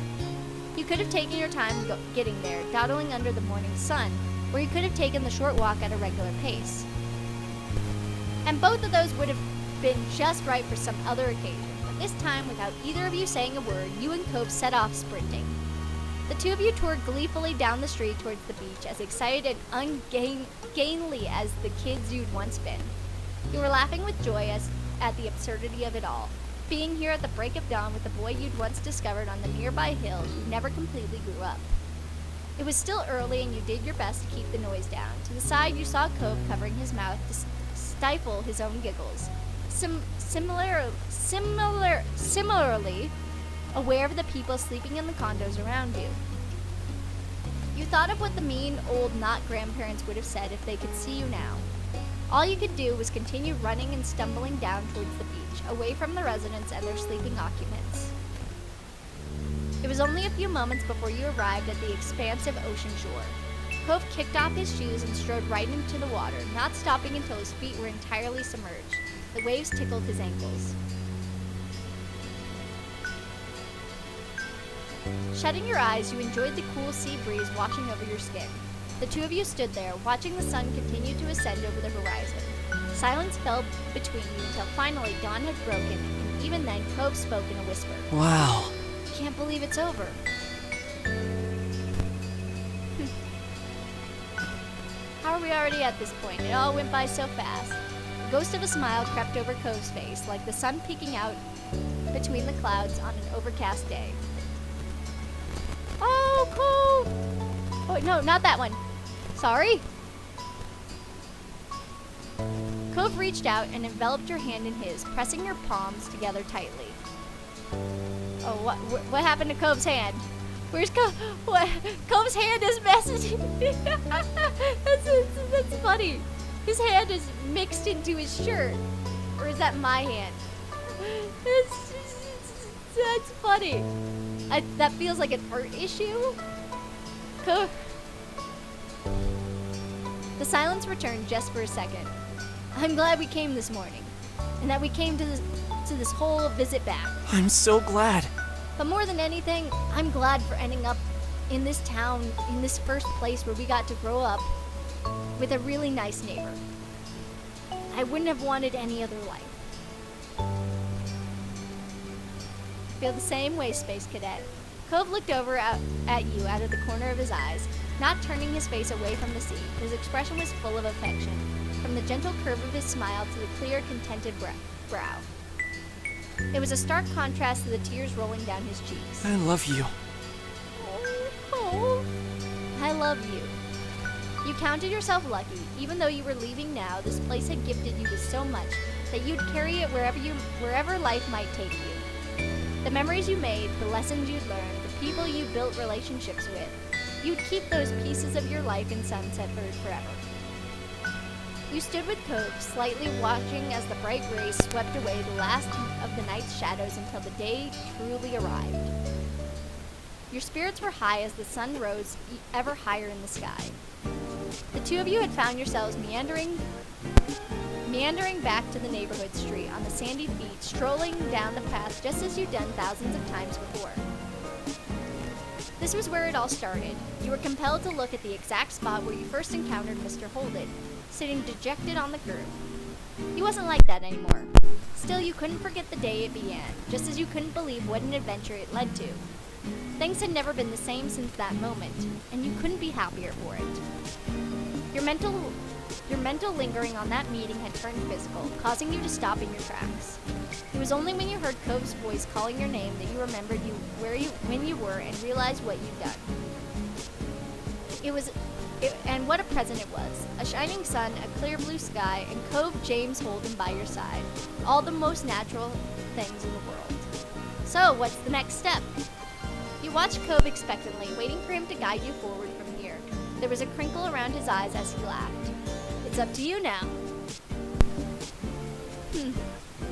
You could have taken your time getting there, dawdling under the morning sun, or you could have taken the short walk at a regular pace. And both of those would have been just right for some other occasion, but this time, without either of you saying a word, you and Cove set off sprinting. The two of you toured gleefully down the street towards the beach, as excited and ungainly as the kids you'd once been. You were laughing with joy at the absurdity of it all. Being here at the break of dawn with the boy you'd once discovered on the nearby hill who never completely grew up. It was still early and you did your best to keep the noise down. To the side you saw Cove covering his mouth to stifle his own giggles. Similarly aware of the people sleeping in the condos around you. You thought of what the mean old not grandparents would have said if they could see you now. All you could do was continue running and stumbling down towards the beach, away from the residents and their sleeping occupants. It was only a few moments before you arrived at the expansive ocean shore. Cove kicked off his shoes and strode right into the water, not stopping until his feet were entirely submerged. The waves tickled his ankles. Shutting your eyes, you enjoyed the cool sea breeze washing over your skin. The two of you stood there, watching the sun continue to ascend over the horizon. Silence fell between you until finally dawn had broken, and even then Cove spoke in a whisper. Wow. Can't believe it's over. How are we already at this point? It all went by so fast. The ghost of a smile crept over Cove's face, like the sun peeking out between the clouds on an overcast day. Oh, Cove! Oh, no, not that one. Sorry. Cove reached out and enveloped your hand in his, pressing your palms together tightly. Oh, what happened to Cove's hand? Where's Cove? What? Cove's hand is messy. That's funny. His hand is mixed into his shirt. Or is that my hand? That's funny. That feels like an art issue. Cove. The silence returned just for a second. I'm glad we came this morning. And that we came to this whole visit back. I'm so glad. But more than anything, I'm glad for ending up in this town, in this first place where we got to grow up with a really nice neighbor. I wouldn't have wanted any other life. Feel the same way, Space Cadet. Cove looked over at you out of the corner of his eyes, not turning his face away from the sea. His expression was full of affection, from the gentle curve of his smile to the clear, contented brow. It was a stark contrast to the tears rolling down his cheeks. I love you. Oh, I love you. You counted yourself lucky. Even though you were leaving now, this place had gifted you with so much that you'd carry it wherever life might take you. The memories you made, the lessons you'd learned, the people you built relationships with, you'd keep those pieces of your life in Sunset Bird forever. You stood with Cove, slightly watching as the bright rays swept away the last of the night's shadows until the day truly arrived. Your spirits were high as the sun rose ever higher in the sky. The two of you had found yourselves meandering back to the neighborhood street on the sandy beach, strolling down the path just as you'd done thousands of times before. This was where it all started. You were compelled to look at the exact spot where you first encountered Mr. Holden, sitting dejected on the curb. He wasn't like that anymore. Still, you couldn't forget the day it began, just as you couldn't believe what an adventure it led to. Things had never been the same since that moment, and you couldn't be happier for it. Your mental lingering on that meeting had turned physical, causing you to stop in your tracks. It was only when you heard Cove's voice calling your name that you remembered when you were and realized what you'd done. And what a present it was. A shining sun, a clear blue sky, and Cove James Holden by your side. All the most natural things in the world. So, what's the next step? You watched Cove expectantly, waiting for him to guide you forward from here. There was a crinkle around his eyes as he laughed. It's up to you now.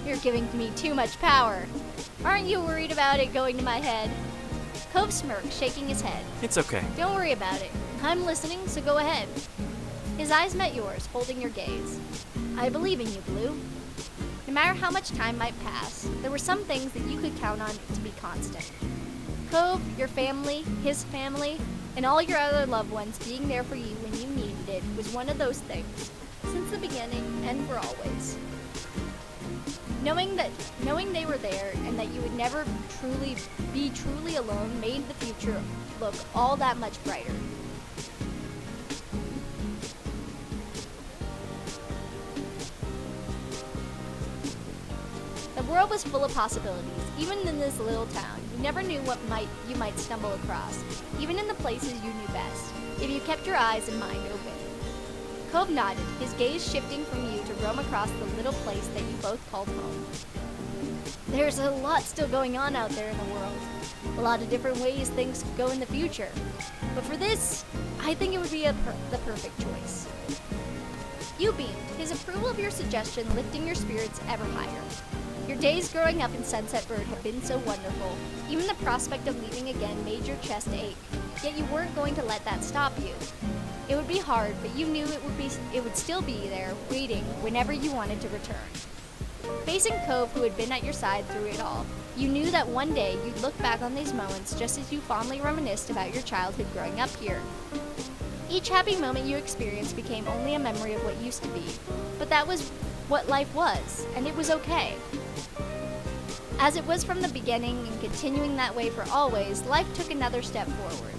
You're giving me too much power. Aren't you worried about it going to my head? Cove smirked, shaking his head. It's okay. Don't worry about it. I'm listening, so go ahead. His eyes met yours, holding your gaze. I believe in you, Blue. No matter how much time might pass, there were some things that you could count on to be constant. Cove, your family, his family, and all your other loved ones being there for you when you needed it was one of those things, since the beginning and for always. Knowing they were there and that you would never be truly alone made the future look all that much brighter. The world was full of possibilities, even in this little town. You never knew what you might stumble across, even in the places you knew best, if you kept your eyes and mind open. Cove nodded, his gaze shifting from you to roam across the little place that you both called home. There's a lot still going on out there in the world. A lot of different ways things could go in the future. But for this, I think it would be the perfect choice. You beamed, his approval of your suggestion lifting your spirits ever higher. Your days growing up in Sunset Bird had been so wonderful. Even the prospect of leaving again made your chest ache. Yet you weren't going to let that stop you. It would be hard, but you knew it would still be there, waiting whenever you wanted to return. Facing Cove, who had been at your side through it all, you knew that one day you'd look back on these moments just as you fondly reminisced about your childhood growing up here. Each happy moment you experienced became only a memory of what used to be, but that was what life was, and it was okay. As it was from the beginning and continuing that way for always, life took another step forward.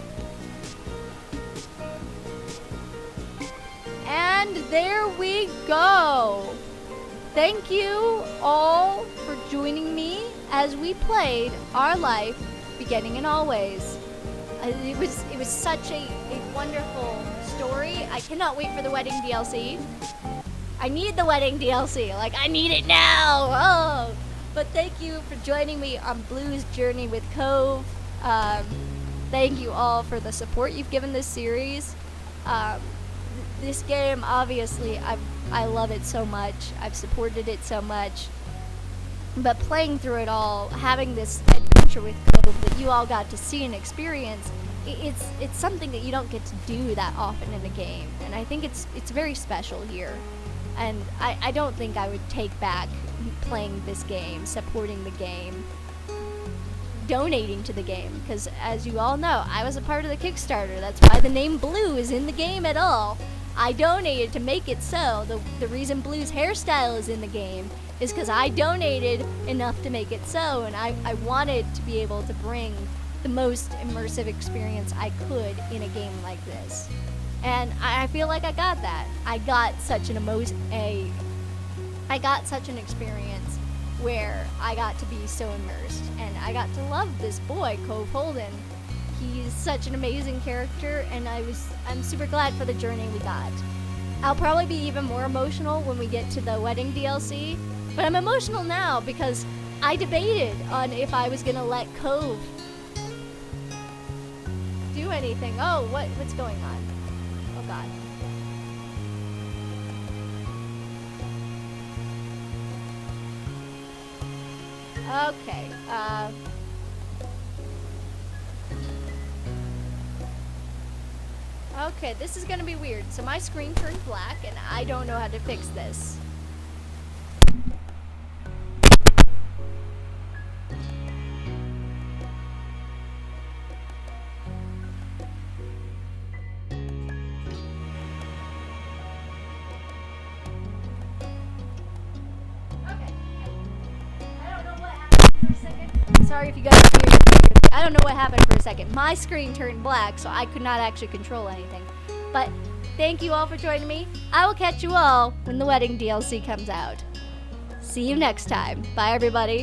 And there we go! Thank you all for joining me as we played Our Life, Beginning and Always. It was such a wonderful story. I cannot wait for the wedding DLC. I need the wedding DLC. Like, I need it now! Oh! But thank you for joining me on Blue's journey with Cove. Thank you all for the support you've given this series. This game, obviously, I love it so much. I've supported it so much. But playing through it all, having this adventure with Cove that you all got to see and experience, it's something that you don't get to do that often in a game. And I think it's very special here. And I don't think I would take back playing this game, supporting the game, donating to the game, because as you all know, I was a part of the Kickstarter. That's why the name Blue is in the game at all. I donated to make it so. The reason Blue's hairstyle is in the game is because I donated enough to make it so, and I wanted to be able to bring the most immersive experience I could in a game like this. And I feel like I got that. I got such an experience where I got to be so immersed, and I got to love this boy, Cove Holden. He's such an amazing character, and I'm super glad for the journey we got. I'll probably be even more emotional when we get to the wedding DLC, but I'm emotional now because I debated on if I was gonna let Cove do anything. Oh, what's going on? Oh God. Okay, okay, this is gonna be weird. So my screen turned black and I don't know how to fix this. Sorry if you guys hear. I don't know what happened for a second. My screen turned black, so I could not actually control anything. But thank you all for joining me. I will catch you all when the wedding DLC comes out. See you next time. Bye, everybody.